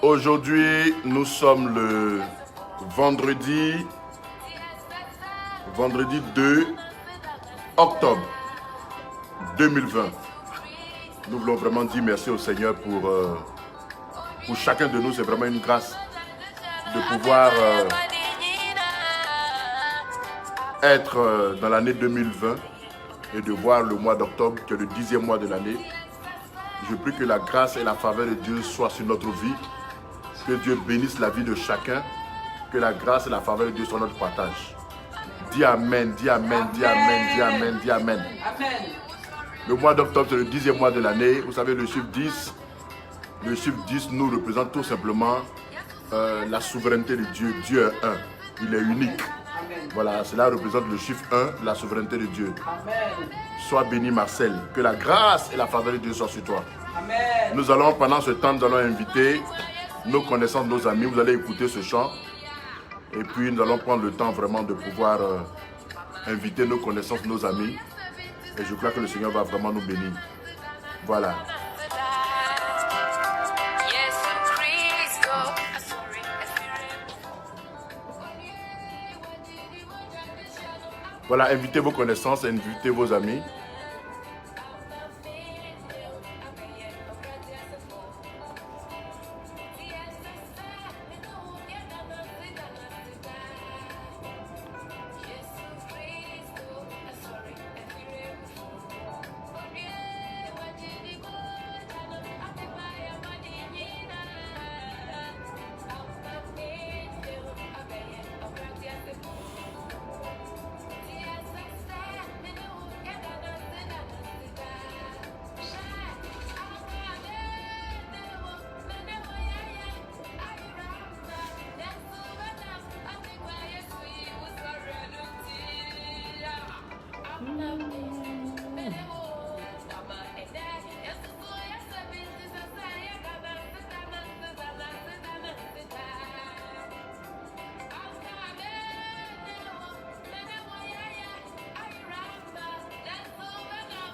Aujourd'hui, nous sommes le vendredi 2 octobre 2020. Nous voulons vraiment dire merci au Seigneur pour chacun de nous. C'est vraiment une grâce de pouvoir être dans l'année 2020 et de voir le mois d'octobre, qui est le 10e mois de l'année. Je prie que la grâce et la faveur de Dieu soient sur notre vie, que Dieu bénisse la vie de chacun, que la grâce et la faveur de Dieu soient notre partage. Dis Amen, dis Amen, dis Amen, dis Amen, dis Amen. Amen. Le mois d'octobre, c'est le 10e mois de l'année. Vous savez, le chiffre 10, nous représente tout simplement la souveraineté de Dieu. Dieu est un, il est unique. Amen. Voilà, cela représente le chiffre 1, la souveraineté de Dieu. Amen. Sois béni Marcel, que la grâce et la faveur de Dieu soient sur toi. Amen. Nous allons, pendant ce temps, nous allons inviter nos connaissances, nos amis. Vous allez écouter ce chant. Et puis, nous allons prendre le temps vraiment de pouvoir inviter nos connaissances, nos amis. Et je crois que le Seigneur va vraiment nous bénir. Voilà. Voilà, invitez vos connaissances, invitez vos amis.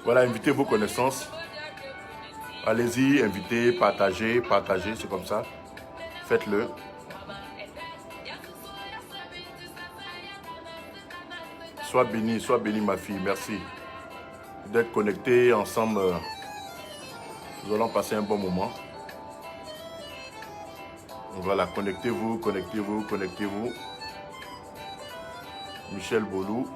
Voilà, invitez vos connaissances. Allez-y, invitez, partagez, c'est comme ça. Faites-le. Sois béni ma fille, merci d'être connectés ensemble. Nous allons passer un bon moment. Voilà, connectez-vous. Michel Bolou.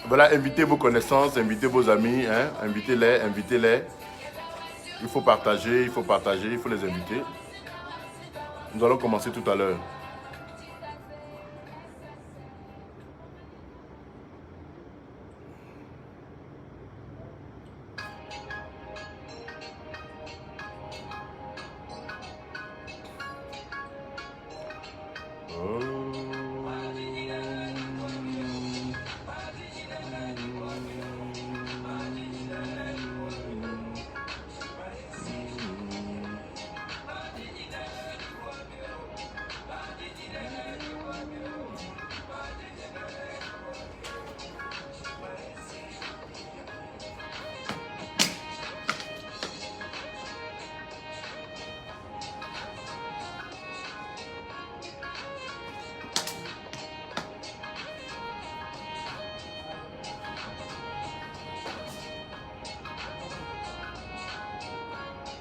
Voilà, invitez vos connaissances, invitez vos amis, hein, invitez-les. Il faut partager, il faut les inviter. Nous allons commencer tout à l'heure.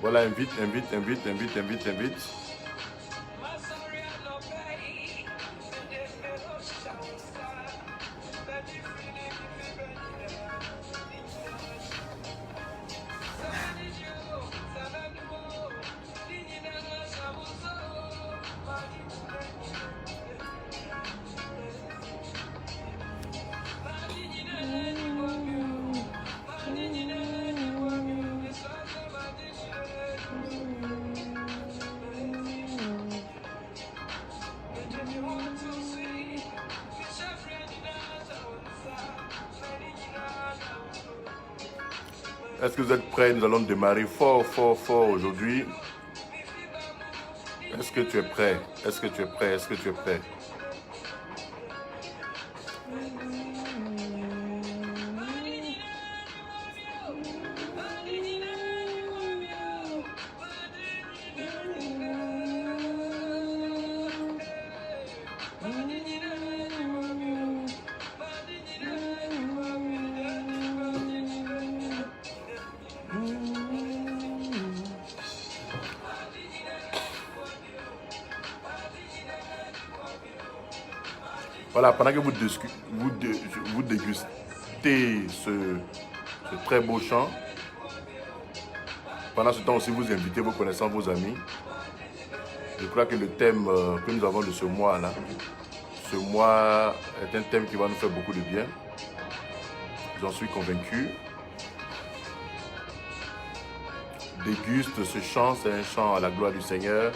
Voilà, invite, invite, invite, invite, invite, invite. Est-ce que vous êtes prêts? Nous allons démarrer fort, fort, fort aujourd'hui. Est-ce que tu es prêt? Est-ce que tu es prêt? Est-ce que tu es prêt? Voilà, pendant que vous dégustez ce très beau chant, pendant ce temps aussi vous invitez vos connaissances, vos amis. Je crois que le thème que nous avons de ce mois-là, ce mois est un thème qui va nous faire beaucoup de bien. J'en suis convaincu. Déguste ce chant, c'est un chant à la gloire du Seigneur.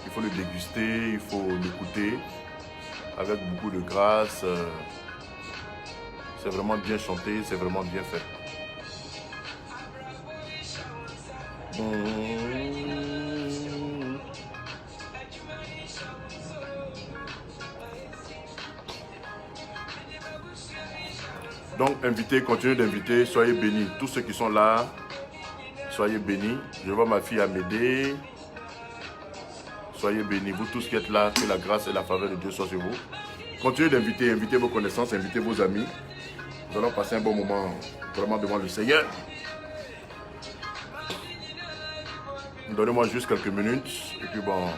Il faut le déguster, il faut l'écouter avec beaucoup de grâce. C'est vraiment bien chanté, c'est vraiment bien fait. Donc, invitez, continuez d'inviter, soyez bénis. Tous ceux qui sont là, soyez bénis. Je vois ma fille Amédée. Soyez bénis. Vous tous qui êtes là, que la grâce et la faveur de Dieu soient sur vous. Continuez d'inviter, invitez vos connaissances, invitez vos amis. Nous allons passer un bon moment vraiment devant le Seigneur. Donnez-moi juste quelques minutes. Et puis bon...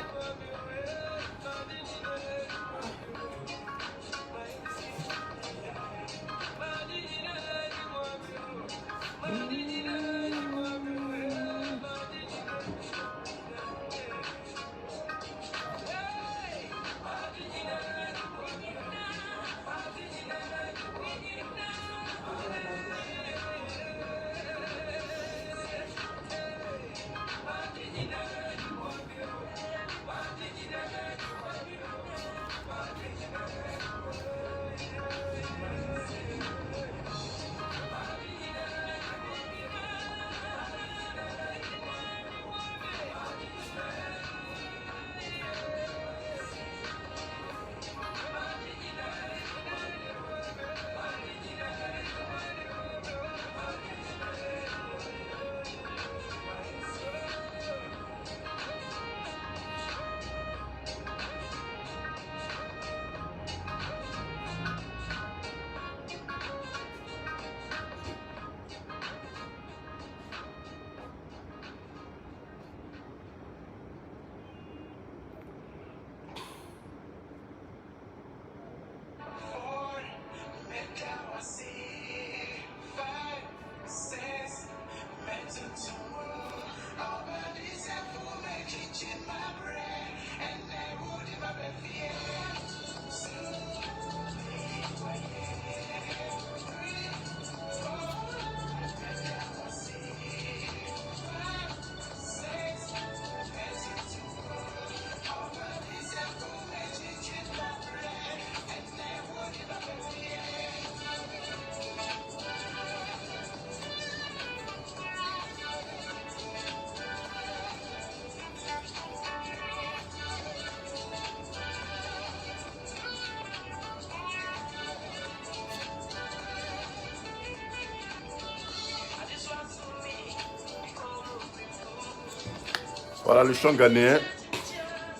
Voilà le chant ghanéen.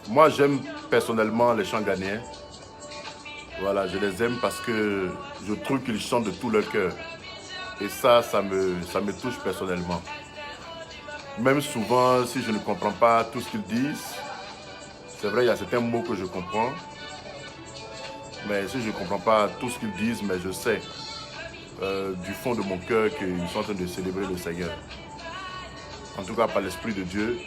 Moi, j'aime personnellement les chants ghanéens. Voilà, je les aime parce que je trouve qu'ils chantent de tout leur cœur. Et ça me touche personnellement. Même souvent, si je ne comprends pas tout ce qu'ils disent, c'est vrai, il y a certains mots que je comprends. Mais si je ne comprends pas tout ce qu'ils disent, mais je sais du fond de mon cœur qu'ils sont en train de célébrer le Seigneur. En tout cas, par l'Esprit de Dieu.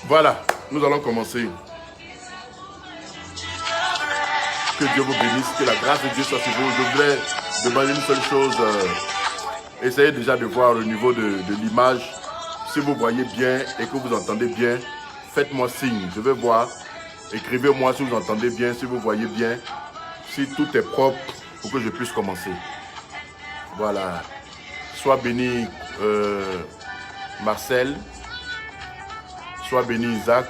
Voilà, nous allons commencer. Que Dieu vous bénisse, que la grâce de Dieu soit sur vous. Je voudrais demander une seule chose. Essayez déjà de voir le niveau de l'image. Si vous voyez bien et que vous entendez bien, faites-moi signe. Je vais voir. Écrivez-moi si vous entendez bien, si vous voyez bien, si tout est propre pour que je puisse commencer. Voilà. Sois béni Marcel. Sois béni Isaac.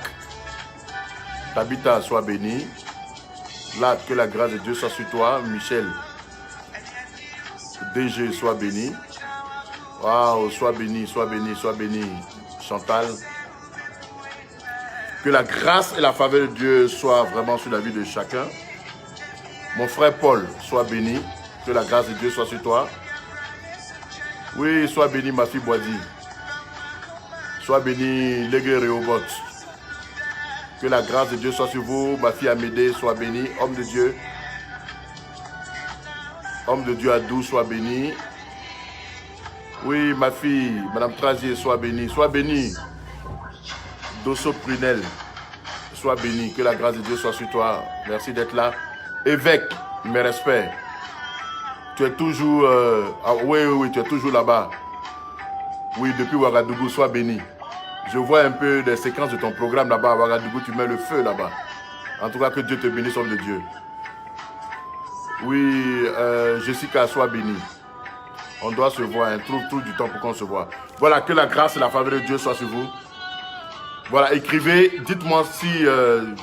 Tabitha, sois béni. Là, que la grâce de Dieu soit sur toi. Michel. DG, sois béni. Waouh, sois béni, sois béni, sois béni. Chantal. Que la grâce et la faveur de Dieu soient vraiment sur la vie de chacun. Mon frère Paul, sois béni. Que la grâce de Dieu soit sur toi. Oui, sois béni, ma fille Boisy. Sois béni, Légué Réobot. Que la grâce de Dieu soit sur vous. Ma fille Amédée, sois béni. Homme de Dieu. Homme de Dieu Adou, sois béni. Oui, ma fille, Madame Trazier, sois béni. Sois béni. Dosso Prunel, sois béni. Que la grâce de Dieu soit sur toi. Merci d'être là. Évêque, mes respects. Tu es toujours... oui, tu es toujours là-bas. Oui, depuis Ouagadougou, sois béni. Je vois un peu des séquences de ton programme là-bas à Ouagadougou, tu mets le feu là-bas. En tout cas, que Dieu te bénisse, homme de Dieu. Oui, Jessica, sois bénie. On doit se voir, hein. Trouve du temps pour qu'on se voit. Voilà, que la grâce et la faveur de Dieu soient sur vous. Voilà, écrivez, dites-moi si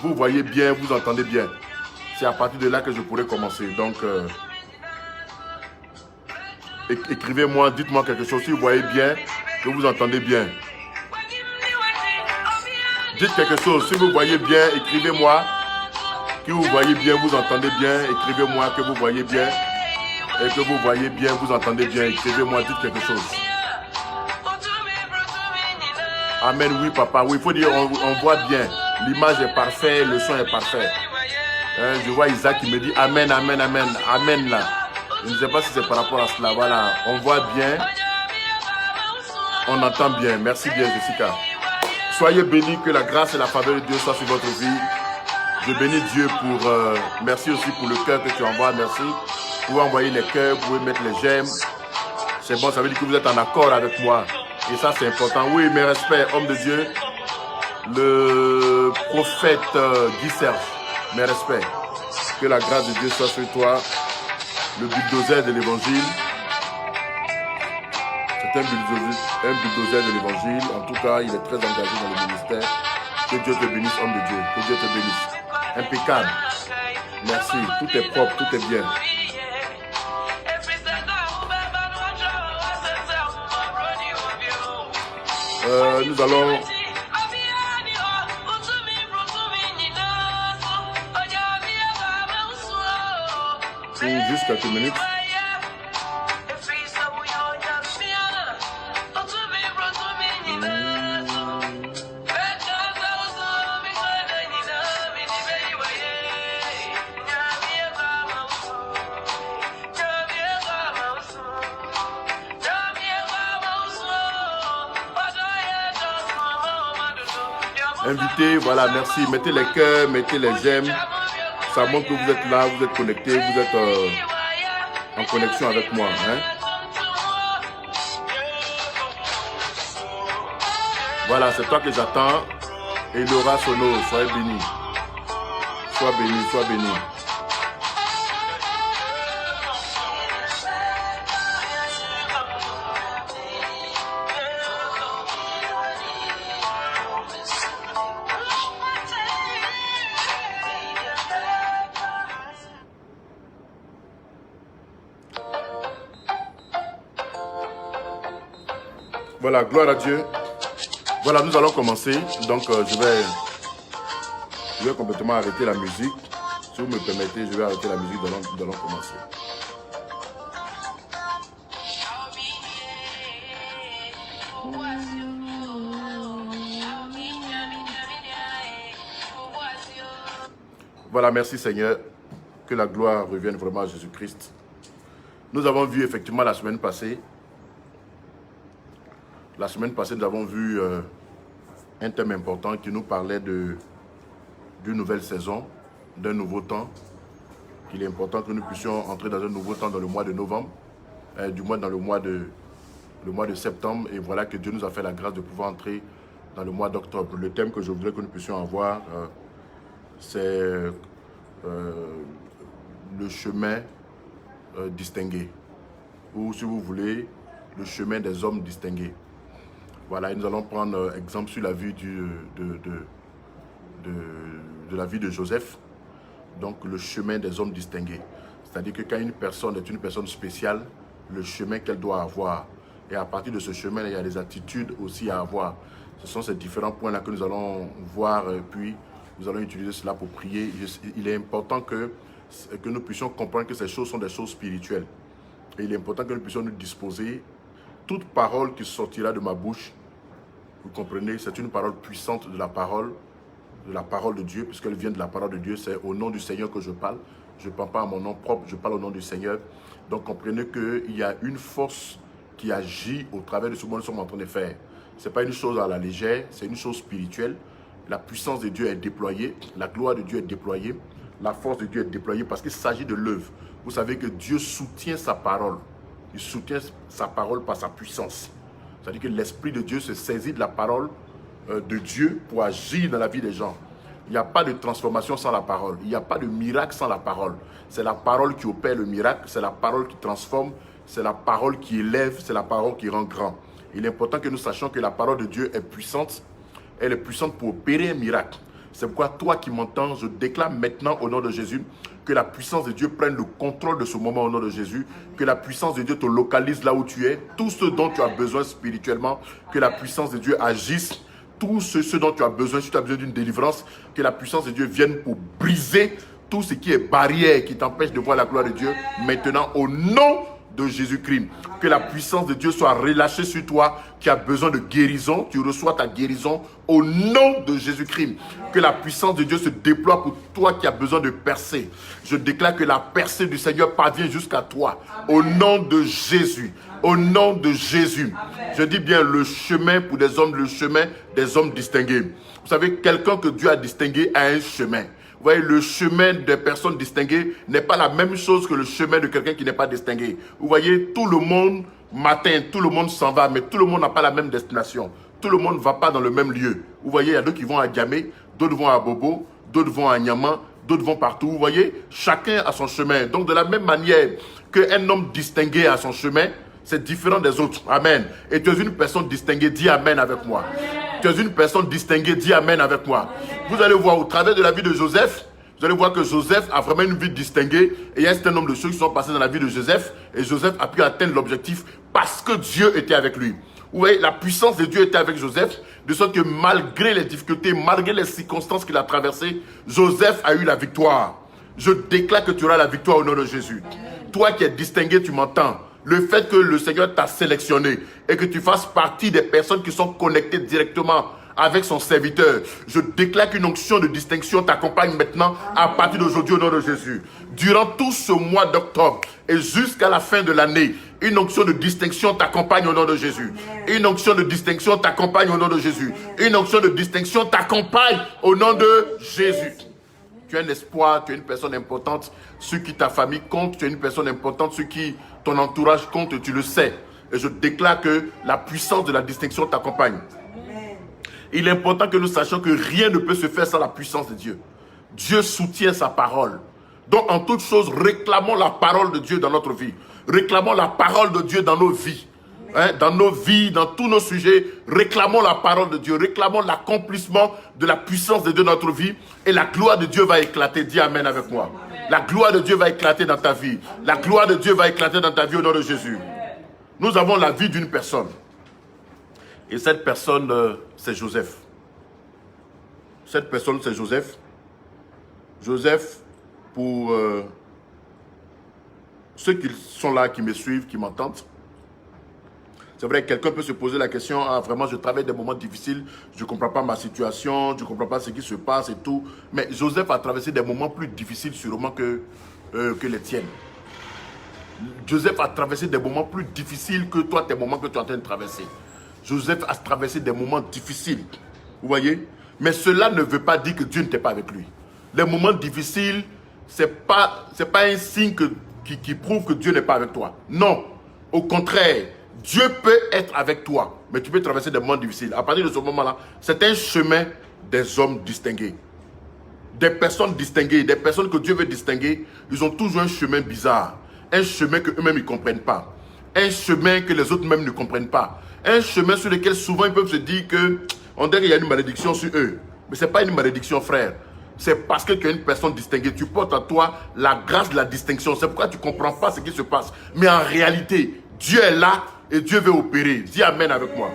vous voyez bien, vous entendez bien. C'est à partir de là que je pourrais commencer. Donc, écrivez-moi, dites-moi quelque chose. Si vous voyez bien, que vous entendez bien. Dites quelque chose. Si vous voyez bien, écrivez-moi. Que vous voyez bien, vous entendez bien. Écrivez-moi que vous voyez bien. Et que vous voyez bien, vous entendez bien. Écrivez-moi, dites quelque chose. Amen, oui papa. Oui, il faut dire, on voit bien. L'image est parfaite, le son est parfait. Hein, je vois Isaac qui me dit Amen, Amen, Amen. Amen là. Je ne sais pas si c'est par rapport à cela. Voilà, on voit bien. On entend bien. Merci bien, Jessica. Soyez bénis, que la grâce et la faveur de Dieu soient sur votre vie. Je bénis Dieu pour... merci aussi pour le cœur que tu envoies. Merci. Vous pouvez envoyer les cœurs, vous pouvez mettre les j'aime. C'est bon, ça veut dire que vous êtes en accord avec moi. Et ça, c'est important. Oui, mes respects, homme de Dieu. Le prophète Guy Serge, mes respects. Que la grâce de Dieu soit sur toi. Le bulldozer de l'évangile. C'est un bulldozer de l'évangile. En tout cas, il est très engagé dans le ministère. Que Dieu te bénisse, homme de Dieu. Que Dieu te bénisse. Impeccable. Merci. Tout est propre, tout est bien. Nous allons... Juste quelques minutes. Invitez, voilà, merci. Mettez les cœurs, mettez les j'aime. Ça montre que vous êtes là, vous êtes connectés, vous êtes... en connexion avec moi. Hein? Voilà, c'est toi que j'attends. Et Laura Sono, soyez bénis. Sois béni, sois béni. Voilà, gloire à Dieu. Voilà, nous allons commencer. Donc, je vais complètement arrêter la musique. Si vous me permettez, je vais arrêter la musique. Nous allons commencer. Voilà, merci Seigneur. Que la gloire revienne vraiment à Jésus-Christ. Nous avons vu effectivement la semaine passée. La semaine passée, nous avons vu un thème important qui nous parlait d'une nouvelle saison, d'un nouveau temps. Il est important que nous puissions entrer dans un nouveau temps dans le mois de novembre, du moins dans le mois de septembre. Et voilà que Dieu nous a fait la grâce de pouvoir entrer dans le mois d'octobre. Le thème que je voudrais que nous puissions avoir, c'est le chemin distingué. Ou si vous voulez, le chemin des hommes distingués. Voilà, et nous allons prendre exemple sur la vie de la vie de Joseph. Donc, le chemin des hommes distingués. C'est-à-dire que quand une personne est une personne spéciale, le chemin qu'elle doit avoir. Et à partir de ce chemin, il y a des attitudes aussi à avoir. Ce sont ces différents points-là que nous allons voir, puis nous allons utiliser cela pour prier. Il est important que nous puissions comprendre que ces choses sont des choses spirituelles. Et il est important que nous puissions nous disposer. Toute parole qui sortira de ma bouche, vous comprenez, c'est une parole puissante de la parole de Dieu, puisqu'elle vient de la parole de Dieu. C'est au nom du Seigneur que je parle. Je ne parle pas à mon nom propre, je parle au nom du Seigneur. Donc comprenez qu'il y a une force qui agit au travers de ce que nous sommes en train de faire. Ce n'est pas une chose à la légère, c'est une chose spirituelle. La puissance de Dieu est déployée, la gloire de Dieu est déployée, la force de Dieu est déployée parce qu'il s'agit de l'œuvre. Vous savez que Dieu soutient sa parole. Il soutient sa parole par sa puissance. C'est-à-dire que l'Esprit de Dieu se saisit de la parole de Dieu pour agir dans la vie des gens. Il n'y a pas de transformation sans la parole. Il n'y a pas de miracle sans la parole. C'est la parole qui opère le miracle. C'est la parole qui transforme. C'est la parole qui élève. C'est la parole qui rend grand. Il est important que nous sachions que la parole de Dieu est puissante. Elle est puissante pour opérer un miracle. C'est pourquoi toi qui m'entends, je déclare maintenant au nom de Jésus que la puissance de Dieu prenne le contrôle de ce moment au nom de Jésus. Que la puissance de Dieu te localise là où tu es. Tout ce dont tu as besoin spirituellement, que la puissance de Dieu agisse. Tout ce dont tu as besoin, si tu as besoin d'une délivrance, que la puissance de Dieu vienne pour briser tout ce qui est barrière, qui t'empêche de voir la gloire de Dieu. Maintenant, au nom de Jésus-Christ, que la puissance de Dieu soit relâchée sur toi qui as besoin de guérison. Tu reçois ta guérison au nom de Jésus-Christ. Que la puissance de Dieu se déploie pour toi qui as besoin de percer. Je déclare que la percée du Seigneur parvient jusqu'à toi. Au nom de Jésus. Au nom de Jésus. Je dis bien le chemin pour des hommes, le chemin des hommes distingués. Vous savez, quelqu'un que Dieu a distingué a un chemin. Vous voyez, le chemin des personnes distinguées n'est pas la même chose que le chemin de quelqu'un qui n'est pas distingué. Vous voyez, tout le monde m'atteint, tout le monde s'en va, mais tout le monde n'a pas la même destination. Tout le monde ne va pas dans le même lieu. Vous voyez, il y a d'autres qui vont à Djamé, d'autres vont à Bobo, d'autres vont à Niaman, d'autres vont partout. Vous voyez, chacun a son chemin. Donc, de la même manière qu'un homme distingué a son chemin, c'est différent des autres. Amen. Et tu es une personne distinguée, dis Amen avec moi. Tu es une personne distinguée, dis Amen avec moi. Vous allez voir au travers de la vie de Joseph, vous allez voir que Joseph a vraiment une vie distinguée. Et il y a un certain nombre de choses qui sont passées dans la vie de Joseph. Et Joseph a pu atteindre l'objectif parce que Dieu était avec lui. Vous voyez, la puissance de Dieu était avec Joseph. De sorte que malgré les difficultés, malgré les circonstances qu'il a traversées, Joseph a eu la victoire. Je déclare que tu auras la victoire au nom de Jésus. Toi qui es distingué, tu m'entends. Le fait que le Seigneur t'a sélectionné et que tu fasses partie des personnes qui sont connectées directement avec son serviteur. Je déclare qu'une onction de distinction t'accompagne maintenant à partir d'aujourd'hui au nom de Jésus. Durant tout ce mois d'octobre et jusqu'à la fin de l'année, une onction de distinction t'accompagne au nom de Jésus. Une onction de distinction t'accompagne au nom de Jésus. Une onction de distinction t'accompagne au nom de Jésus. tu es un espoir, tu es une personne importante, sur qui ta famille compte, tu es une personne importante, sur qui ton entourage compte, tu le sais. Et je déclare que la puissance de la distinction t'accompagne. Il est important que nous sachions que rien ne peut se faire sans la puissance de Dieu. Dieu soutient sa parole. Donc en toute chose, réclamons la parole de Dieu dans notre vie. Réclamons la parole de Dieu dans nos vies. Dans nos vies, dans tous nos sujets, réclamons la parole de Dieu. Réclamons l'accomplissement de la puissance de Dieu dans notre vie. Et la gloire de Dieu va éclater. Dis Amen avec moi. La gloire de Dieu va éclater dans ta vie. La gloire de Dieu va éclater dans ta vie au nom de Jésus. Nous avons la vie d'une personne. Et cette personne, c'est Joseph. Cette personne, c'est Joseph. Joseph, pour ceux qui sont là, qui me suivent, qui m'entendent, c'est vrai que quelqu'un peut se poser la question, ah, vraiment, je travaille des moments difficiles, je ne comprends pas ma situation, je ne comprends pas ce qui se passe et tout. Mais Joseph a traversé des moments plus difficiles sûrement que les tiennes. Joseph a traversé des moments plus difficiles que toi, tes moments que tu es en train de traverser. Joseph a traversé des moments difficiles. Vous voyez? Mais cela ne veut pas dire que Dieu n'était pas avec lui. Les moments difficiles, ce n'est pas un signe qui prouve que Dieu n'est pas avec toi. Non. Au contraire, Dieu peut être avec toi. Mais tu peux traverser des moments difficiles. À partir de ce moment-là, c'est un chemin des hommes distingués. Des personnes distinguées, des personnes que Dieu veut distinguer, ils ont toujours un chemin bizarre. Un chemin qu'eux-mêmes ne comprennent pas. Un chemin que les autres même ne comprennent pas. Un chemin sur lequel souvent ils peuvent se dire qu'on dirait qu'il y a une malédiction sur eux. Mais ce n'est pas une malédiction, frère. C'est parce que tu es une personne distinguée. Tu portes en toi la grâce de la distinction. C'est pourquoi tu ne comprends pas ce qui se passe. Mais en réalité, Dieu est là et Dieu veut opérer. Dis Amen avec moi.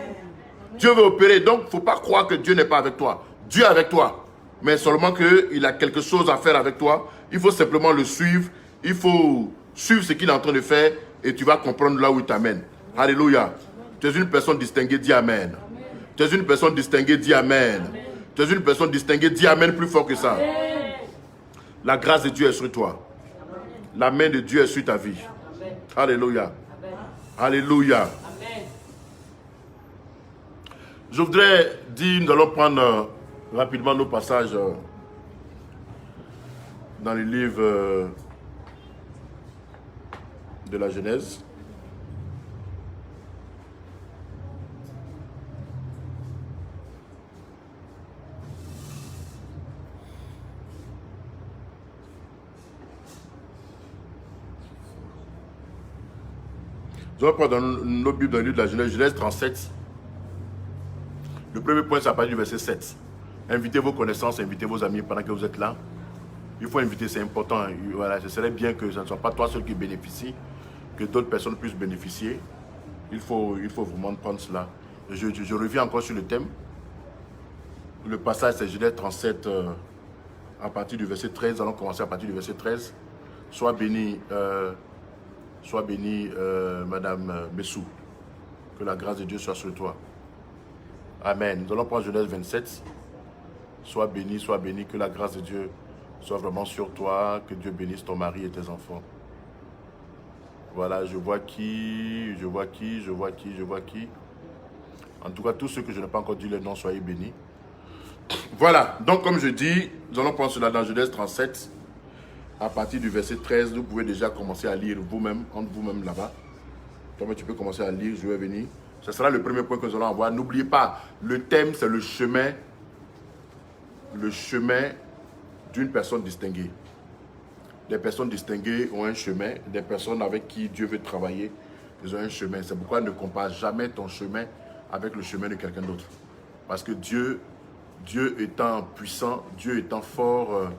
Dieu veut opérer. Donc, il ne faut pas croire que Dieu n'est pas avec toi. Dieu est avec toi. Mais seulement qu'il a quelque chose à faire avec toi. Il faut simplement le suivre. Il faut suivre ce qu'il est en train de faire et tu vas comprendre là où il t'amène. Alléluia. Tu es une personne distinguée, dis Amen. Tu es une personne distinguée, dis Amen. Tu es une personne distinguée, dis Amen plus fort que ça. La grâce de Dieu est sur toi. La main de Dieu est sur ta vie. Alléluia. Alléluia. Je voudrais dire, nous allons prendre rapidement nos passages dans le livre de la Genèse. Je vais prendre nos Bibles dans le livre de la Genèse, Genèse 37. Le premier point, c'est à partir du verset 7. Invitez vos connaissances, invitez vos amis pendant que vous êtes là. Il faut inviter, c'est important. Voilà, ce serait bien que ce ne soit pas toi seul qui bénéficie, que d'autres personnes puissent bénéficier. Il faut vraiment prendre cela. Je reviens encore sur le thème. Le passage, c'est Genèse 37, à partir du verset 13. Allons commencer à partir du verset 13. Sois béni, Madame Messou. Que la grâce de Dieu soit sur toi. Amen. Nous allons prendre Genèse 27. Sois béni, que la grâce de Dieu soit vraiment sur toi, que Dieu bénisse ton mari et tes enfants. Voilà, je vois qui. En tout cas, tous ceux que je n'ai pas encore dit le nom, soyez bénis. Voilà, donc comme je dis, nous allons prendre cela dans Genèse 37. À partir du verset 13, vous pouvez déjà commencer à lire vous-même, entre vous-même là-bas. Toi, tu peux commencer à lire, je vais venir. Ce sera le premier point que nous allons avoir. N'oubliez pas, le thème, c'est le chemin d'une personne distinguée. Les personnes distinguées ont un chemin. Des personnes avec qui Dieu veut travailler, ils ont un chemin. C'est pourquoi ne compare jamais ton chemin avec le chemin de quelqu'un d'autre. Parce que Dieu étant puissant, Dieu étant fort,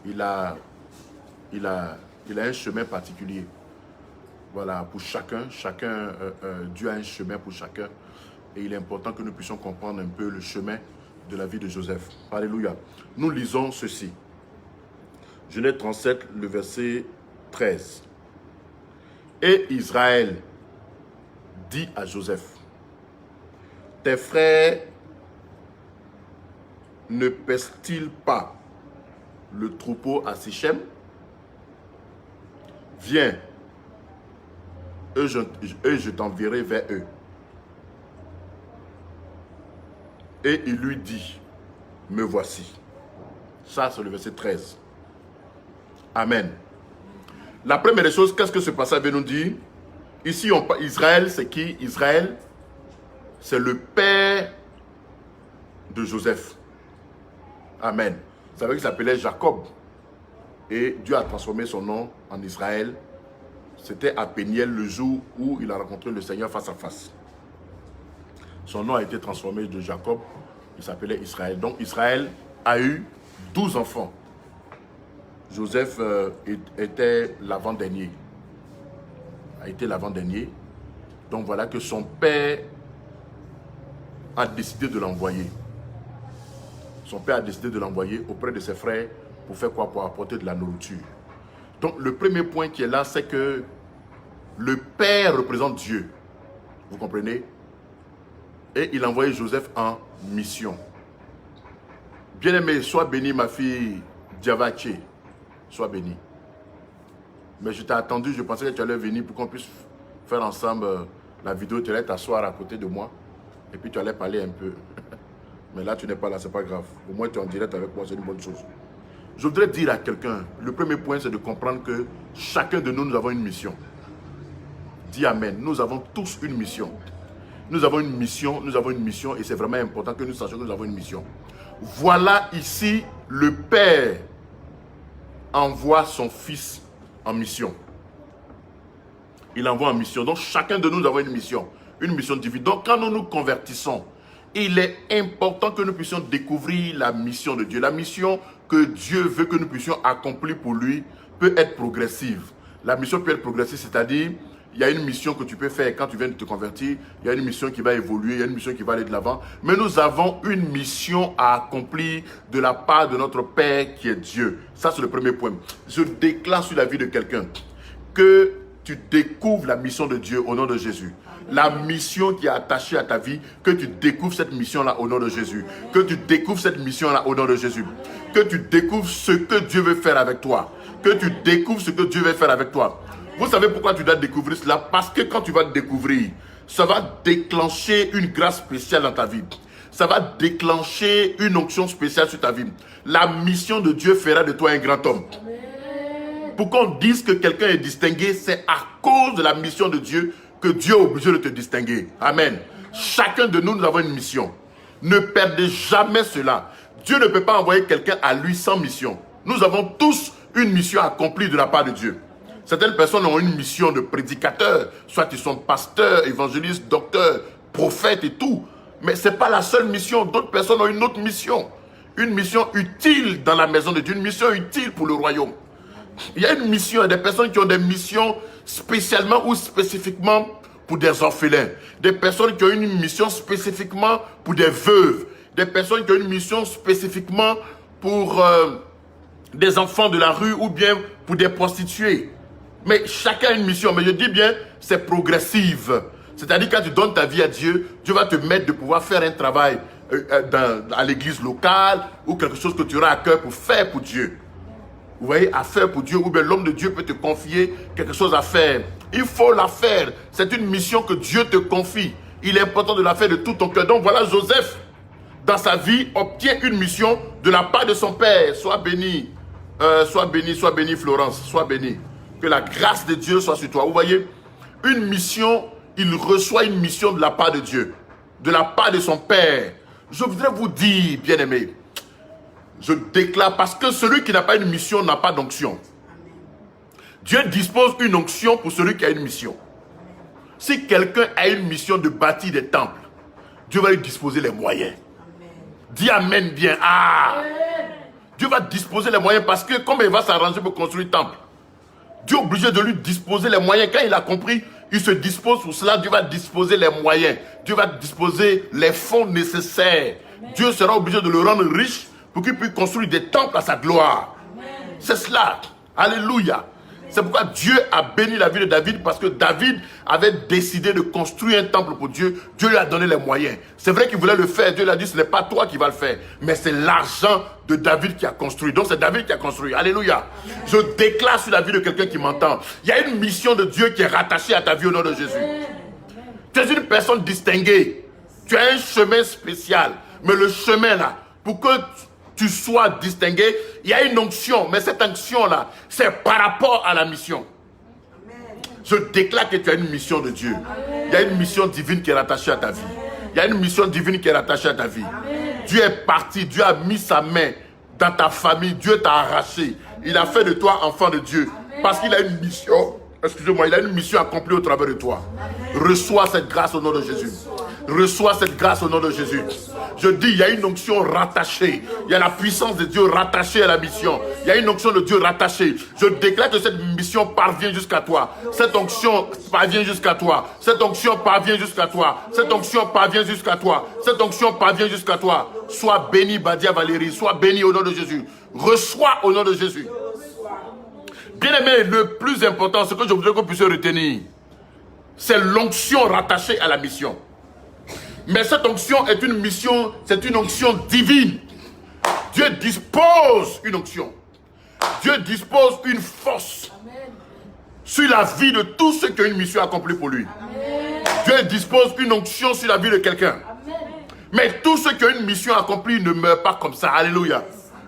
il a un chemin particulier. Voilà, pour chacun, Dieu a un chemin pour chacun. Et il est important que nous puissions comprendre un peu le chemin de la vie de Joseph. Alléluia. Nous lisons ceci. Genèse 37, le verset 13. Et Israël dit à Joseph, tes frères ne pèsent-ils pas le troupeau à Sichem? Viens, et je t'enverrai vers eux. Et il lui dit, me voici. Ça, c'est le verset 13. Amen. La première des choses, qu'est-ce que ce passage veut nous dire? Ici, Israël, c'est qui? Israël, c'est le père de Joseph. Amen. Vous savez qu'il s'appelait Jacob. Et Dieu a transformé son nom en Israël. C'était à Péniel le jour où il a rencontré le Seigneur face à face. Son nom a été transformé de Jacob. Il s'appelait Israël. Donc Israël a eu 12 enfants. Joseph était l'avant-dernier. A été l'avant-dernier. Donc voilà que son père a décidé de l'envoyer. Son père a décidé de l'envoyer auprès de ses frères pour faire quoi? Pour apporter de la nourriture. Donc le premier point qui est là, c'est que le père représente Dieu. Vous comprenez? Et il a envoyé Joseph en mission. Bien-aimé, sois béni ma fille Diavache. Sois béni. Mais je t'ai attendu, je pensais que tu allais venir pour qu'on puisse faire ensemble la vidéo. Tu allais t'asseoir à côté de moi et puis tu allais parler un peu. Mais là, tu n'es pas là, c'est pas grave. Au moins, tu es en direct avec moi, c'est une bonne chose. Je voudrais dire à quelqu'un, le premier point, c'est de comprendre que chacun de nous, nous avons une mission. Dis Amen. Nous avons tous une mission. Nous avons une mission et c'est vraiment important que nous sachions que nous avons une mission. Voilà ici, le Père envoie son Fils en mission. Il envoie en mission. Donc, chacun de nous avons une mission divine. Donc, quand nous nous convertissons, il est important que nous puissions découvrir la mission de Dieu. La mission que Dieu veut que nous puissions accomplir pour lui peut être progressive. La mission peut être progressive, c'est-à-dire, il y a une mission que tu peux faire quand tu viens de te convertir, il y a une mission qui va évoluer, il y a une mission qui va aller de l'avant. Mais nous avons une mission à accomplir de la part de notre Père qui est Dieu. Ça, c'est le premier point. Je déclare sur la vie de quelqu'un que tu découvres la mission de Dieu au nom de Jésus. La mission qui est attachée à ta vie, que tu découvres cette mission-là au nom de Jésus. Que tu découvres cette mission-là au nom de Jésus. Que tu découvres ce que Dieu veut faire avec toi. Que tu découvres ce que Dieu veut faire avec toi. Vous savez pourquoi tu dois découvrir cela? Parce que quand tu vas découvrir, ça va déclencher une grâce spéciale dans ta vie. Ça va déclencher une onction spéciale sur ta vie. La mission de Dieu fera de toi un grand homme. Pour qu'on dise que quelqu'un est distingué, c'est à cause de la mission de Dieu que Dieu est obligé de te distinguer. Amen. Chacun de nous, nous avons une mission. Ne perdez jamais cela. Dieu ne peut pas envoyer quelqu'un à lui sans mission. Nous avons tous une mission accomplie de la part de Dieu. Certaines personnes ont une mission de prédicateur, soit ils sont pasteurs, évangélistes, docteurs, prophètes et tout. Mais ce n'est pas la seule mission. D'autres personnes ont une autre mission. Une mission utile dans la maison de Dieu, une mission utile pour le royaume. Il y a une mission, il y a des personnes qui ont des missions spécialement ou spécifiquement pour des orphelins. Des personnes qui ont une mission spécifiquement pour des veuves. Des personnes qui ont une mission spécifiquement pour des enfants de la rue ou bien pour des prostituées. Mais chacun a une mission. Mais je dis bien, c'est progressive. C'est-à-dire quand tu donnes ta vie à Dieu, Dieu va te mettre de pouvoir faire un travail à l'église locale ou quelque chose que tu auras à cœur pour faire pour Dieu. Vous voyez, à faire pour Dieu, ou bien l'homme de Dieu peut te confier quelque chose à faire. Il faut la faire. C'est une mission que Dieu te confie. Il est important de la faire de tout ton cœur. Donc voilà, Joseph, dans sa vie, obtient une mission de la part de son père. Sois béni, Florence, sois béni. Que la grâce de Dieu soit sur toi. Vous voyez, une mission, il reçoit une mission de la part de Dieu, de la part de son père. Je voudrais vous dire, bien-aimés, je déclare, parce que celui qui n'a pas une mission n'a pas d'onction. Dieu dispose une onction pour celui qui a une mission. Si quelqu'un a une mission de bâtir des temples, Dieu va lui disposer les moyens. Dis Amen bien. Ah! Dieu va disposer les moyens parce que comme il va s'arranger pour construire un temple, Dieu est obligé de lui disposer les moyens. Quand il a compris, il se dispose pour cela. Dieu va disposer les moyens. Dieu va disposer les fonds nécessaires. Dieu sera obligé de le rendre riche pour qu'il puisse construire des temples à sa gloire. C'est cela. Alléluia. C'est pourquoi Dieu a béni la vie de David, parce que David avait décidé de construire un temple pour Dieu. Dieu lui a donné les moyens. C'est vrai qu'il voulait le faire. Dieu lui a dit, ce n'est pas toi qui vas le faire, mais c'est l'argent de David qui a construit. Donc c'est David qui a construit. Alléluia. Je déclare sur la vie de quelqu'un qui m'entend. Il y a une mission de Dieu qui est rattachée à ta vie au nom de Jésus. Tu es une personne distinguée. Tu as un chemin spécial. Mais le chemin là, pour que tu sois distingué. Il y a une onction, mais cette onction-là, c'est par rapport à la mission. Je déclare que tu as une mission de Dieu. Il y a une mission divine qui est rattachée à ta vie. Il y a une mission divine qui est rattachée à ta vie. Dieu est parti, Dieu a mis sa main dans ta famille, Dieu t'a arraché. Il a fait de toi enfant de Dieu. Parce qu'il a une mission. Excusez-moi, il a une mission accomplie au travers de toi. Reçois cette grâce au nom de Jésus. Reçois cette grâce au nom de Jésus. Je dis, il y a une onction rattachée. Il y a la puissance de Dieu rattachée à la mission. Il y a une onction de Dieu rattachée. Je déclare que cette mission parvient jusqu'à toi. Cette onction parvient jusqu'à toi. Cette onction parvient jusqu'à toi. Cette onction parvient jusqu'à toi. Cette onction parvient jusqu'à toi. Sois béni, Badia Valérie. Sois béni au nom de Jésus. Reçois au nom de Jésus. Bien-aimé, le plus important, ce que je voudrais que vous puissiez retenir, c'est l'onction rattachée à la mission. Mais cette onction est une mission, c'est une onction divine. Dieu dispose une onction. Dieu dispose une force sur la vie de tous ceux qui ont une mission accomplie pour lui. Dieu dispose une onction sur la vie de quelqu'un. Mais tous ceux qui ont une mission accomplie ne meurent pas comme ça. Alléluia.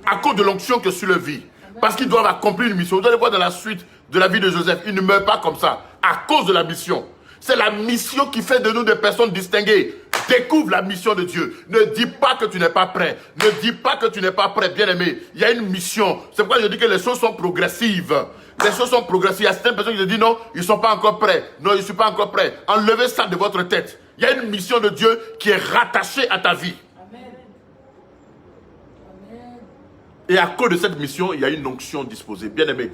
À cause de l'onction que sur leur vie. Parce qu'ils doivent accomplir une mission. Vous allez voir dans la suite de la vie de Joseph, il ne meurt pas comme ça. À cause de la mission. C'est la mission qui fait de nous des personnes distinguées. Découvre la mission de Dieu. Ne dis pas que tu n'es pas prêt. Ne dis pas que tu n'es pas prêt, bien-aimé. Il y a une mission. C'est pourquoi je dis que les choses sont progressives. Les choses sont progressives. Il y a certaines personnes qui disent non, ils ne sont pas encore prêts. Non, je ne suis pas encore prêt. Enlevez ça de votre tête. Il y a une mission de Dieu qui est rattachée à ta vie. Et à cause de cette mission, il y a une onction disposée. Bien-aimé,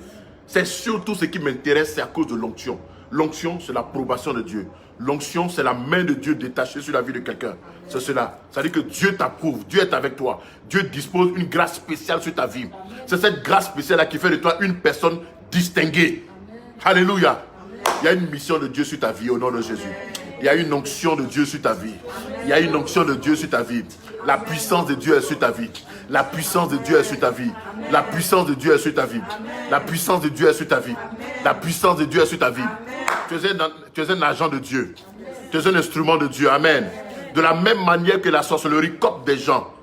c'est surtout ce qui m'intéresse, c'est à cause de l'onction. L'onction, c'est l'approbation de Dieu. L'onction, c'est la main de Dieu détachée sur la vie de quelqu'un. C'est cela. Ça veut dire que Dieu t'approuve, Dieu est avec toi. Dieu dispose une grâce spéciale sur ta vie. C'est cette grâce spéciale-là qui fait de toi une personne distinguée. Alléluia. Il y a une mission de Dieu sur ta vie au nom de Jésus. Il y a une onction de Dieu sur ta vie. Il y a une onction de Dieu sur ta vie. La puissance de Dieu est sur ta vie. La puissance de Dieu est sur ta vie. La puissance de Dieu est sur ta vie. La puissance de Dieu est sur ta vie. La puissance de Dieu est sur ta vie. Tu es un agent de Dieu. Tu es un instrument de Dieu. Amen. De la même manière que la sorcellerie cope des gens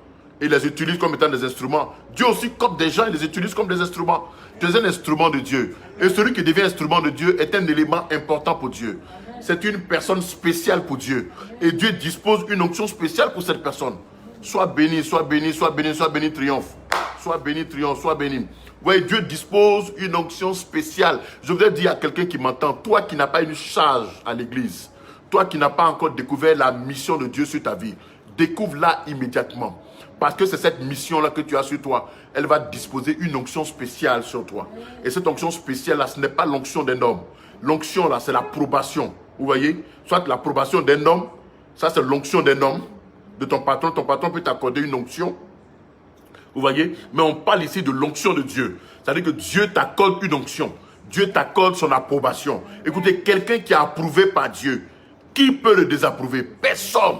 et les utilise comme étant des instruments, Dieu aussi cope des gens et les utilise comme des instruments. Tu es un instrument de Dieu. Et celui qui devient instrument de Dieu est un élément important pour Dieu. C'est une personne spéciale pour Dieu. Et Dieu dispose une onction spéciale pour cette personne. Sois béni, sois béni, sois béni, sois béni, triomphe. Sois béni, triomphe, sois béni. Oui, Dieu dispose une onction spéciale. Je voudrais dire à quelqu'un qui m'entend, toi qui n'as pas une charge à l'église, toi qui n'as pas encore découvert la mission de Dieu sur ta vie, découvre-la immédiatement. Parce que c'est cette mission-là que tu as sur toi. Elle va disposer une onction spéciale sur toi. Et cette onction spéciale-là, ce n'est pas l'onction d'un homme. L'onction-là, c'est l'approbation. Vous voyez? Soit l'approbation d'un homme, ça c'est l'onction d'un homme, de ton patron. Ton patron peut t'accorder une onction. Vous voyez? Mais on parle ici de l'onction de Dieu. C'est-à-dire que Dieu t'accorde une onction. Dieu t'accorde son approbation. Écoutez, quelqu'un qui est approuvé par Dieu, qui peut le désapprouver? Personne.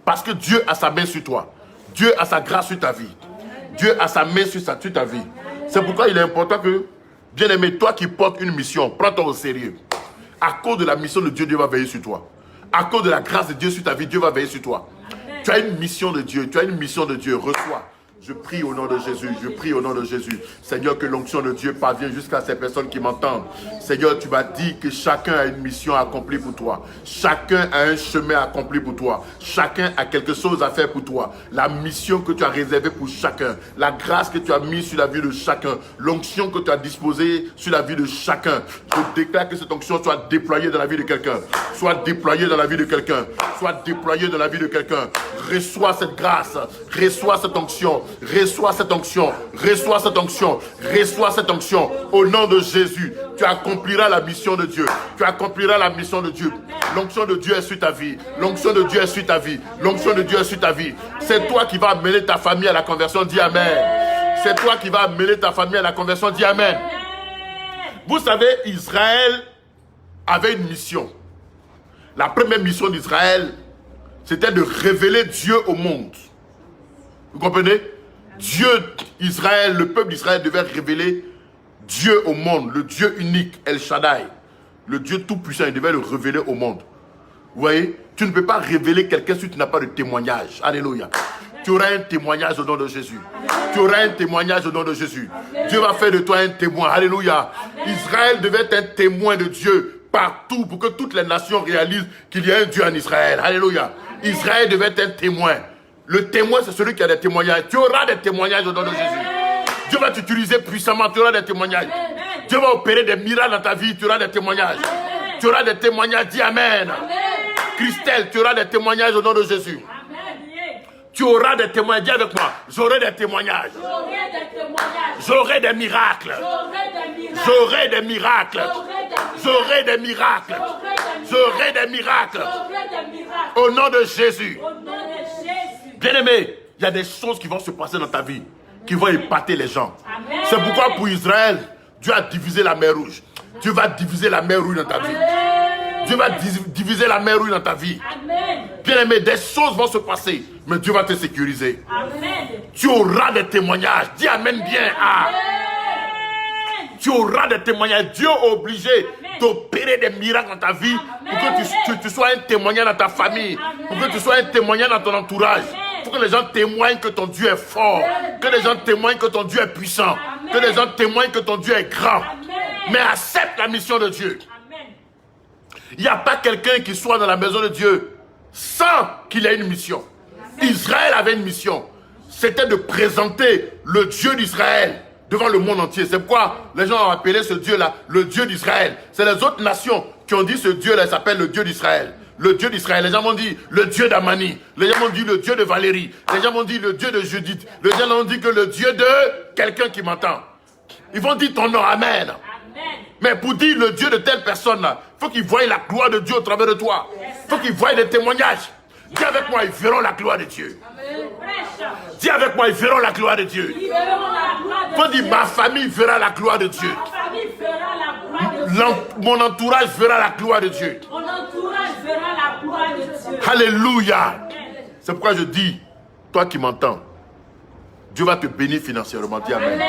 Parce que Dieu a sa main sur toi. Dieu a sa grâce sur ta vie. Dieu a sa main sur ta vie. C'est pourquoi il est important que, bien aimé, toi qui portes une mission, prends-toi au sérieux. À cause de la mission de Dieu, Dieu va veiller sur toi. À cause de la grâce de Dieu sur ta vie, Dieu va veiller sur toi. Tu as une mission de Dieu. Tu as une mission de Dieu. Reçois. Je prie au nom de Jésus, je prie au nom de Jésus. Seigneur, que l'onction de Dieu parvienne jusqu'à ces personnes qui m'entendent. Seigneur, tu m'as dit que chacun a une mission accomplie pour toi. Chacun a un chemin accompli pour toi. Chacun a quelque chose à faire pour toi. La mission que tu as réservée pour chacun. La grâce que tu as mise sur la vie de chacun. L'onction que tu as disposée sur la vie de chacun. Je déclare que cette onction soit déployée dans la vie de quelqu'un. Soit déployée dans la vie de quelqu'un. Soit déployée dans la vie de quelqu'un. Reçois cette grâce. Reçois cette onction. Reçois cette onction, reçois cette onction, reçois cette onction. Au nom de Jésus, tu accompliras la mission de Dieu. Tu accompliras la mission de Dieu. L'onction de Dieu est sur ta vie. L'onction de Dieu est sur ta vie. L'onction de Dieu est sur ta vie. C'est toi qui vas amener ta famille à la conversion. Dis Amen. C'est toi qui vas amener ta famille à la conversion. Dis Amen. Vous savez, Israël avait une mission. La première mission d'Israël, c'était de révéler Dieu au monde. Vous comprenez? Dieu, Israël, le peuple d'Israël devait révéler Dieu au monde, le Dieu unique, El Shaddai, le Dieu tout-puissant, il devait le révéler au monde. Vous voyez, tu ne peux pas révéler quelqu'un si tu n'as pas de témoignage. Alléluia. Tu auras un témoignage au nom de Jésus. Tu auras un témoignage au nom de Jésus. Dieu va faire de toi un témoin. Alléluia. Israël devait être un témoin de Dieu partout pour que toutes les nations réalisent qu'il y a un Dieu en Israël. Alléluia. Israël devait être un témoin. Le témoin, c'est celui qui a des témoignages. Tu auras des témoignages au nom de Jésus. Dieu va t'utiliser puissamment. Tu auras des témoignages. Dieu va opérer des miracles dans ta vie. Tu auras des témoignages. Tu auras des témoignages. Dis Amen. Christelle, tu auras des témoignages au nom de Jésus. Tu auras des témoignages. Dis avec moi. J'aurai des témoignages. J'aurai des miracles. J'aurai des miracles. J'aurai des miracles. J'aurai des miracles. Au nom de Jésus. Bien-aimé, il y a des choses qui vont se passer dans ta vie, qui vont épater les gens. C'est pourquoi pour Israël, Dieu a divisé la mer Rouge. Dieu va diviser la mer Rouge dans ta vie. Dieu va diviser la mer Rouge dans ta vie. Bien-aimé, des choses vont se passer, mais Dieu va te sécuriser. Tu auras des témoignages. Dis Amen bien. Tu auras des témoignages. Dieu est obligé d'opérer des miracles dans ta vie pour que tu sois un témoignage dans ta famille, pour que tu sois un témoignage dans ton entourage. Pour que les gens témoignent que ton Dieu est fort, que les gens témoignent que ton Dieu est puissant, que les gens témoignent que ton Dieu est grand. Mais accepte la mission de Dieu. Il n'y a pas quelqu'un qui soit dans la maison de Dieu sans qu'il ait une mission. Israël avait une mission. C'était de présenter le Dieu d'Israël devant le monde entier. C'est pourquoi les gens ont appelé ce Dieu-là le Dieu d'Israël. C'est les autres nations qui ont dit ce Dieu-là s'appelle le Dieu d'Israël. Le Dieu d'Israël. Les gens m'ont dit le Dieu d'Amani. Les gens m'ont dit le Dieu de Valérie. Les gens m'ont dit le Dieu de Judith. Les gens m'ont dit que le Dieu de quelqu'un qui m'entend. Ils vont dire ton nom. Amen. Mais pour dire le Dieu de telle personne, il faut qu'ils voient la gloire de Dieu au travers de toi. Il faut qu'ils voient des témoignages. Dis avec moi, ils verront la gloire de Dieu. Dis avec moi, ils verront la gloire de Dieu. Il faut dire, ma famille verra la gloire de Dieu. Mon entourage verra la gloire de Dieu. Alléluia. C'est pourquoi je dis, toi qui m'entends, Dieu va te bénir financièrement. Dis Amen.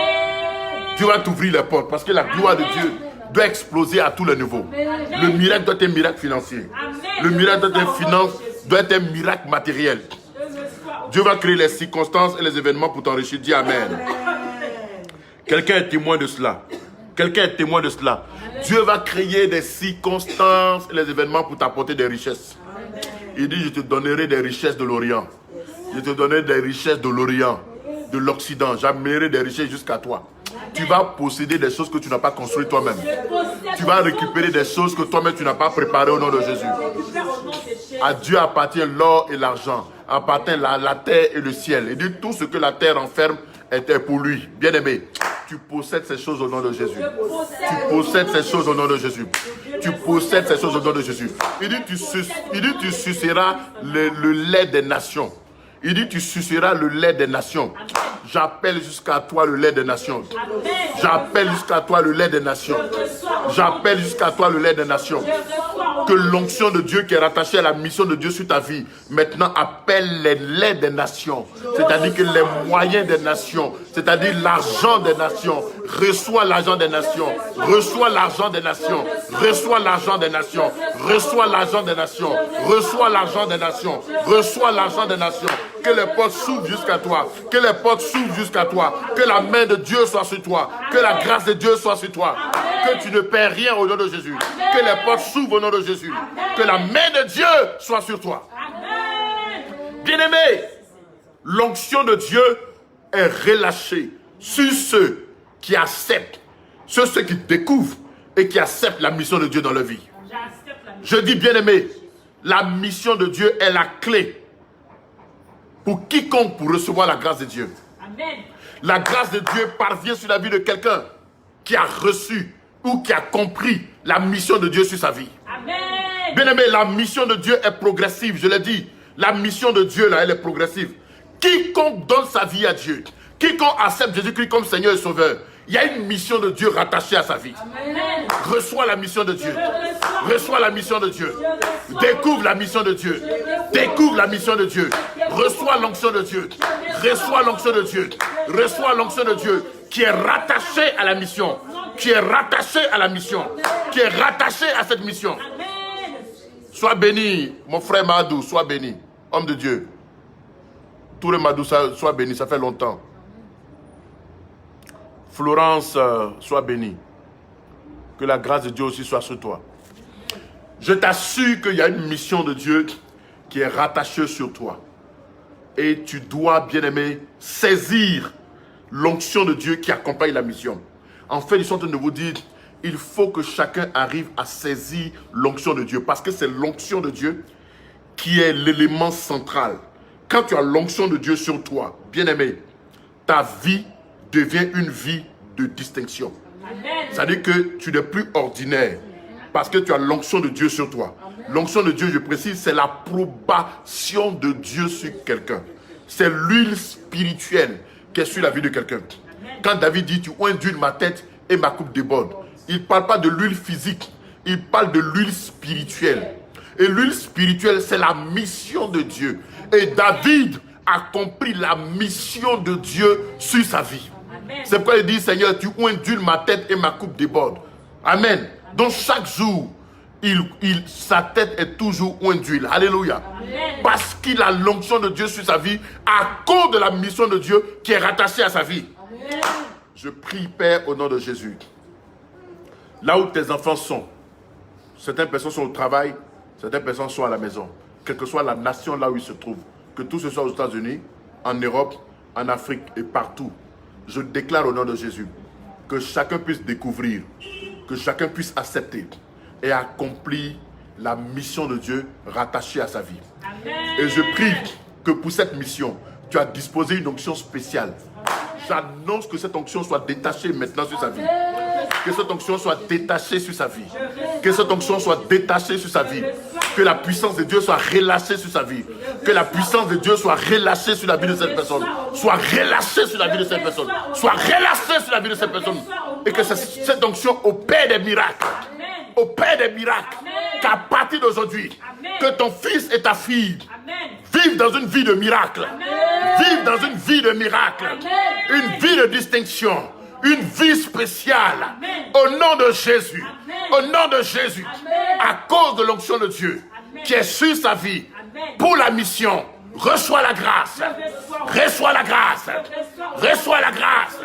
Dieu va t'ouvrir les portes parce que la gloire de Dieu doit exploser à tous les niveaux. Le miracle doit être un miracle financier. Le miracle doit être un miracle matériel. Dieu va créer les circonstances et les événements pour t'enrichir. Dis Amen. Quelqu'un est témoin de cela. Quelqu'un est témoin de cela. Dieu va créer des circonstances et les événements pour t'apporter des richesses. Il dit, je te donnerai des richesses de l'Orient. Je te donnerai des richesses de l'Orient, de l'Occident. J'amènerai des richesses jusqu'à toi. Tu vas posséder des choses que tu n'as pas construites toi-même. Tu vas récupérer des choses que toi-même tu n'as pas préparées au nom de Jésus. À Dieu appartient l'or et l'argent. Appartient la terre et le ciel. Il dit tout ce que la terre enferme était pour lui. Bien-aimé, tu possèdes ces choses au nom de Jésus. Tu possèdes ces choses au nom de Jésus. Tu possèdes ces choses au nom de Jésus. Il dit tu suceras le lait des nations. Il dit tu suceras le lait des nations. J'appelle jusqu'à toi le lait des nations. J'appelle jusqu'à toi le lait des nations. J'appelle jusqu'à toi le lait des nations. Que l'onction de Dieu qui est rattachée à la mission de Dieu sur ta vie, maintenant appelle les laits des nations. C'est-à-dire que les moyens des nations, c'est-à-dire l'argent des nations. Reçois l'argent des nations. Reçois l'argent des nations. Reçois l'argent des nations. Reçois l'argent des nations. Reçois l'argent des nations. Reçois l'argent des nations. Que les portes s'ouvrent jusqu'à toi. Que les portes s'ouvrent jusqu'à toi. Que la main de Dieu soit sur toi. Que la grâce de Dieu soit sur toi. Que tu ne perds rien au nom de Jésus. Que les portes s'ouvrent au nom de Jésus. Que la main de Dieu soit sur toi. Bien-aimé, l'onction de Dieu est relâchée sur ceux qui acceptent, sur ceux qui découvrent et qui acceptent la mission de Dieu dans leur vie. Je dis bien-aimé, la mission de Dieu est la clé pour quiconque pour recevoir la grâce de Dieu. Amen. La grâce de Dieu parvient sur la vie de quelqu'un qui a reçu ou qui a compris la mission de Dieu sur sa vie. Amen. Bien-aimé, la mission de Dieu est progressive, je l'ai dit. La mission de Dieu, là, elle est progressive. Quiconque donne sa vie à Dieu, quiconque accepte Jésus-Christ comme Seigneur et Sauveur, il y a une mission de Dieu rattachée à sa vie. Amen. Reçois la mission de Dieu. Reçois la mission de Dieu. Découvre la mission de Dieu. Découvre la mission de Dieu. Reçois l'onction de Dieu. Reçois l'onction de Dieu. Reçois l'onction de Dieu qui est rattachée à la mission. Qui est rattachée à la mission. Qui est rattachée à cette mission. Sois béni, mon frère Madou, sois béni. Homme de Dieu. Touré Madoussa, sois béni, ça fait longtemps. Florence, sois béni. Que la grâce de Dieu aussi soit sur toi. Je t'assure qu'il y a une mission de Dieu qui est rattachée sur toi. Et tu dois, bien-aimé, saisir l'onction de Dieu qui accompagne la mission. En fait, ils sont en train de vous dire, il faut que chacun arrive à saisir l'onction de Dieu. Parce que c'est l'onction de Dieu qui est l'élément central. Quand tu as l'onction de Dieu sur toi, bien-aimé, ta vie devient une vie de distinction. C'est-à-dire que tu n'es plus ordinaire parce que tu as l'onction de Dieu sur toi. L'onction de Dieu, je précise, c'est l'approbation de Dieu sur quelqu'un. C'est l'huile spirituelle qui est sur la vie de quelqu'un. Quand David dit, tu ondules ma tête et ma coupe déborde, il ne parle pas de l'huile physique, il parle de l'huile spirituelle. Et l'huile spirituelle, c'est la mission de Dieu. Et David a compris la mission de Dieu sur sa vie. C'est pourquoi il dit, Seigneur, tu ondules ma tête et ma coupe déborde. Amen. Donc chaque jour, sa tête est toujours ondulée. Alléluia. Amen. Parce qu'il a l'onction de Dieu sur sa vie à cause de la mission de Dieu qui est rattachée à sa vie. Amen. Je prie, Père, au nom de Jésus. Là où tes enfants sont, certaines personnes sont au travail, certaines personnes sont à la maison. Quelle que soit la nation là où ils se trouvent, que tout ce soit aux États-Unis, en Europe, en Afrique et partout. Je déclare au nom de Jésus que chacun puisse découvrir, que chacun puisse accepter et accomplir la mission de Dieu rattachée à sa vie. Amen. Et je prie que pour cette mission, tu as disposé une onction spéciale. J'annonce que cette onction soit détachée maintenant sur sa vie. Que cette onction soit détachée sur sa vie. Que cette onction soit détachée sur sa vie. Que la puissance de Dieu soit relâchée sur sa vie. Que la puissance de Dieu soit relâchée sur la vie de cette personne. Soit relâchée sur la vie de cette personne. Soit relâchée sur la vie de cette personne. Et que cette onction opère des miracles. Opère des miracles. Qu'à partir d'aujourd'hui, que ton fils et ta fille vivent dans une vie de miracle. Vivent dans une vie de miracle. Une vie de distinction. Une vie spéciale. Amen. Au nom de Jésus. Amen. Au nom de Jésus. Amen. À cause de l'onction de Dieu. Amen. Qui est sur sa vie. Amen. Pour la mission. Reçois la grâce. Reçois la grâce. Reçois la grâce.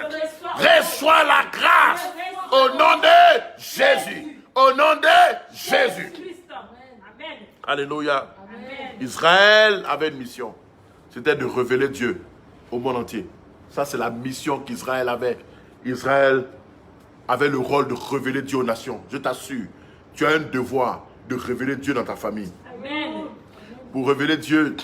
Reçois la grâce. Au nom de Jésus. Au nom de Jésus. Amen. Alléluia. Amen. Israël avait une mission. C'était de révéler Dieu au monde entier. Ça, c'est la mission qu'Israël avait. Israël avait le rôle de révéler Dieu aux nations. Je t'assure, tu as un devoir de révéler Dieu dans ta famille. Amen. Pour révéler Dieu,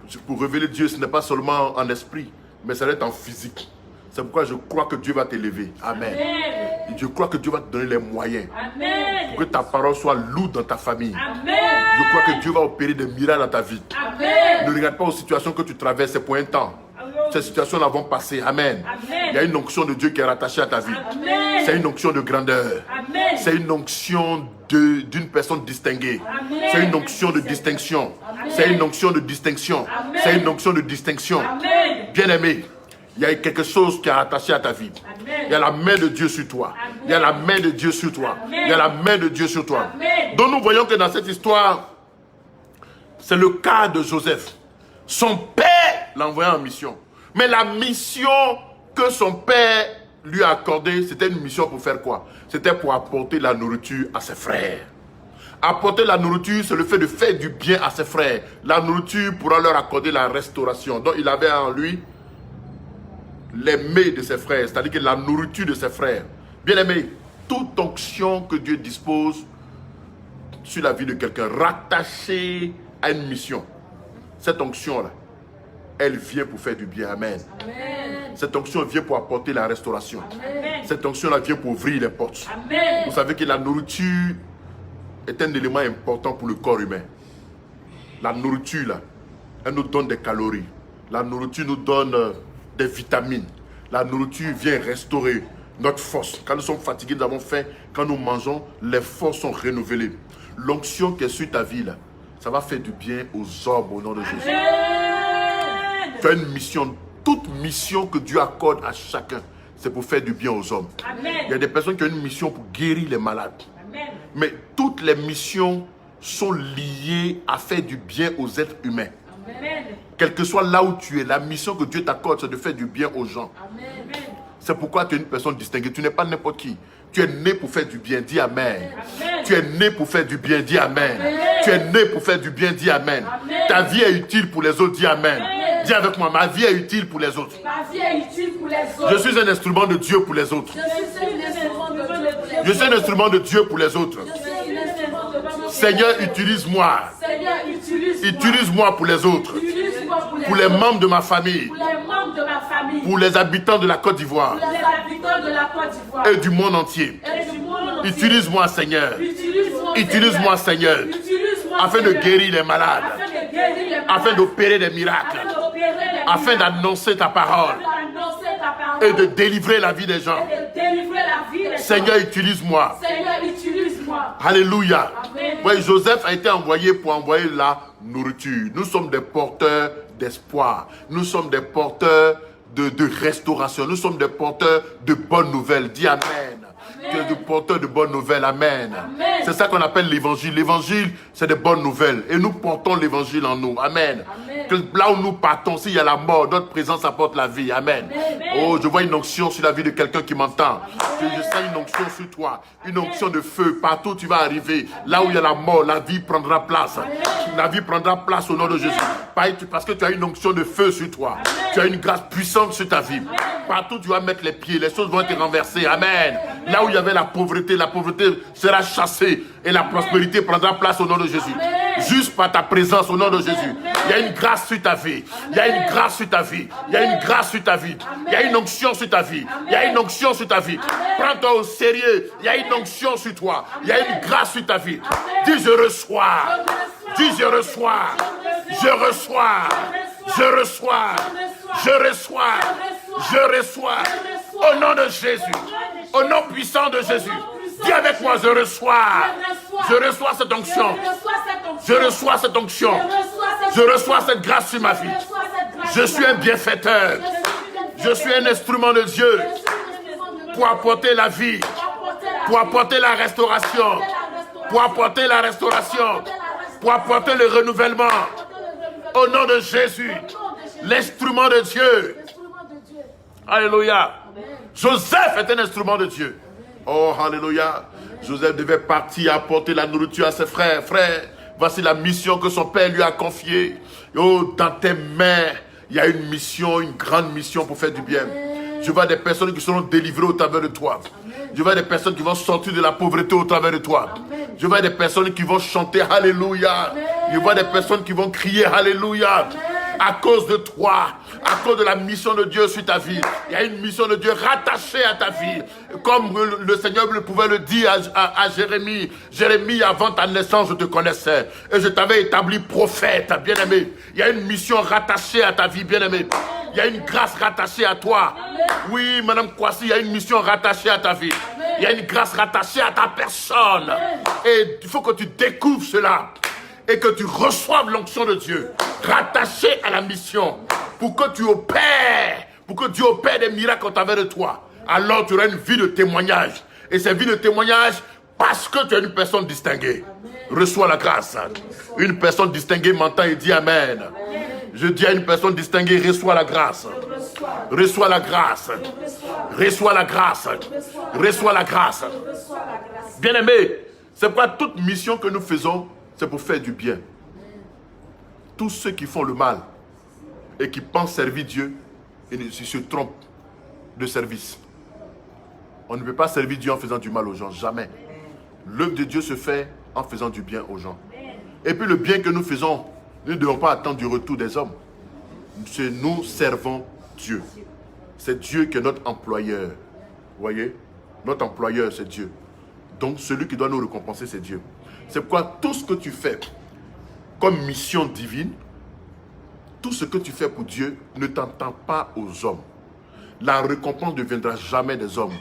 ce n'est pas seulement en esprit, mais ça doit être en physique. C'est pourquoi je crois que Dieu va t'élever. Amen. Amen. Je crois que Dieu va te donner les moyens. Amen. Pour que ta parole soit lourde dans ta famille. Amen. Je crois que Dieu va opérer des miracles dans ta vie. Amen. Ne regarde pas aux situations que tu traverses, c'est pour un temps. Ces situations-là vont passer. Amen. Amen. Il y a une onction de Dieu qui est rattachée à ta vie. C'est une onction de grandeur. C'est une onction d'une personne distinguée. C'est une onction de distinction. C'est une onction de distinction. C'est une onction de distinction. Bien-aimé, il y a quelque chose qui est rattaché à ta vie. Il y a la main de Dieu sur toi. Il y a la main de Dieu sur toi. Il y a la main de Dieu sur toi. Donc nous voyons que dans cette histoire, c'est le cas de Joseph. Son père l'a envoyé en mission. Mais la mission que son père lui a accordée, c'était une mission pour faire quoi? C'était pour apporter la nourriture à ses frères. Apporter la nourriture, c'est le fait de faire du bien à ses frères. La nourriture pourra leur accorder la restauration. Donc il avait en lui les mets de ses frères, c'est-à-dire que la nourriture de ses frères. Bien aimé, toute onction que Dieu dispose sur la vie de quelqu'un, rattachée à une mission, cette onction-là, elle vient pour faire du bien. Amen. Amen. Cette onction vient pour apporter la restauration. Amen. Cette onction-là vient pour ouvrir les portes. Amen. Vous savez que la nourriture est un élément important pour le corps humain. La nourriture, là, elle nous donne des calories. La nourriture nous donne des vitamines. La nourriture vient restaurer notre force. Quand nous sommes fatigués, nous avons faim. Quand nous mangeons, les forces sont renouvelées. L'onction qui est sur ta vie, là, ça va faire du bien aux hommes au nom de Jésus. Tu as une mission. Toute mission que Dieu accorde à chacun, c'est pour faire du bien aux hommes. Amen. Il y a des personnes qui ont une mission pour guérir les malades. Amen. Mais toutes les missions sont liées à faire du bien aux êtres humains. Amen. Quel que soit là où tu es, la mission que Dieu t'accorde, c'est de faire du bien aux gens. C'est pourquoi tu es une personne distinguée. Tu n'es pas n'importe qui. Tu es né pour faire du bien. Dis Amen. Tu es né pour faire du bien. Dis Amen. Tu es né pour faire du bien. Dis Amen. Ta vie est utile pour les autres. Dis Amen. Dis avec moi, ma vie est utile pour les autres. Ma vie est utile pour les autres. Je suis un instrument de Dieu pour les autres. Je suis un instrument de Dieu pour les autres. Seigneur, utilise-moi. Utilise-moi pour les autres. Pour les membres de ma famille. Pour les habitants de la Côte d'Ivoire. Et du monde entier. Utilise-moi, Seigneur. Utilise-moi, Seigneur. Afin de guérir les malades. Afin d'opérer des miracles. Afin d'annoncer ta parole. Et de délivrer la vie des gens. Seigneur, utilise-moi. Alléluia. Oui, Joseph a été envoyé pour envoyer la nourriture. Nous sommes des porteurs d'espoir. Nous sommes des porteurs de restauration. Nous sommes des porteurs de bonnes nouvelles. Dis Amen. Tu es des porteurs de bonnes nouvelles. Amen. C'est ça qu'on appelle l'évangile. L'évangile, c'est des bonnes nouvelles. Et nous portons l'évangile en nous. Amen. Que là où nous partons, s'il y a la mort, notre présence apporte la vie. Amen. Oh, je vois une onction sur la vie de quelqu'un qui m'entend. Je sens une onction sur toi. Une onction de feu. Partout où tu vas arriver, là où il y a la mort, la vie prendra place. La vie prendra place au nom de Jésus. Parce que tu as une onction de feu sur toi. Tu as une grâce puissante sur ta vie. Partout où tu vas mettre les pieds, les choses vont être renversées. Amen. Là où il y avait la pauvreté sera chassée et la prospérité prendra place au nom de Jésus. Juste par ta présence au nom de Jésus. Il y a une grâce sur ta vie. Il y a une grâce sur ta vie. Il y a une grâce sur ta vie. Il y a une onction sur ta vie. Il y a une onction sur ta vie. Prends-toi au sérieux. Il y a une onction sur toi. Il y a une grâce sur ta vie. Dis je reçois. Dis je reçois. Je reçois. Je reçois. Je reçois. Je reçois. Au nom de Jésus. Au nom puissant de Jésus. Dis avec moi, je reçois. Je reçois cette onction. Je reçois cette onction. Je reçois cette grâce sur ma vie. Je suis un bienfaiteur. Je suis un instrument de Dieu pour apporter la vie, pour apporter la restauration, pour apporter la restauration, pour apporter le renouvellement. Au nom de Jésus, l'instrument de Dieu. Alléluia. Joseph est un instrument de Dieu. Oh, alléluia. Joseph devait partir apporter la nourriture à ses frères. Frères, voici la mission que son père lui a confiée. Oh, dans tes mains, il y a une mission, une grande mission pour faire du bien. Je vois des personnes qui seront délivrées au travers de toi. Je vois des personnes qui vont sortir de la pauvreté au travers de toi. Je vois des personnes qui vont chanter Alléluia. Je vois des personnes qui vont crier Alléluia. À cause de toi, à cause de la mission de Dieu sur ta vie. Il y a une mission de Dieu rattachée à ta vie. Comme le Seigneur pouvait le dire à Jérémie. Jérémie, avant ta naissance, je te connaissais. Et je t'avais établi prophète, bien-aimé. Il y a une mission rattachée à ta vie, bien-aimé. Il y a une grâce rattachée à toi. Oui, Madame Kwasi, il y a une mission rattachée à ta vie. Il y a une grâce rattachée à ta personne. Et il faut que tu découvres cela. Et que tu reçoives l'onction de Dieu, rattaché à la mission, pour que tu opères, pour que Dieu opère des miracles au travers de toi. Alors tu auras une vie de témoignage. Et cette vie de témoignage, parce que tu es une personne distinguée. Reçois la grâce. Une personne distinguée m'entend et dit Amen. Je dis à une personne distinguée, reçois la grâce. Reçois la grâce. Reçois la grâce. Reçois la grâce. Bien-aimé, c'est pourquoi toute mission que nous faisons, c'est pour faire du bien. Tous ceux qui font le mal et qui pensent servir Dieu, ils se trompent de service. On ne peut pas servir Dieu en faisant du mal aux gens, jamais. L'œuvre de Dieu se fait en faisant du bien aux gens. Et puis le bien que nous faisons, nous ne devons pas attendre du retour des hommes. Nous servons Dieu. C'est Dieu qui est notre employeur. Vous voyez? Notre employeur, c'est Dieu. Donc celui qui doit nous récompenser, c'est Dieu. C'est pourquoi tout ce que tu fais comme mission divine, tout ce que tu fais pour Dieu ne t'entend pas aux hommes. La récompense ne viendra jamais des hommes.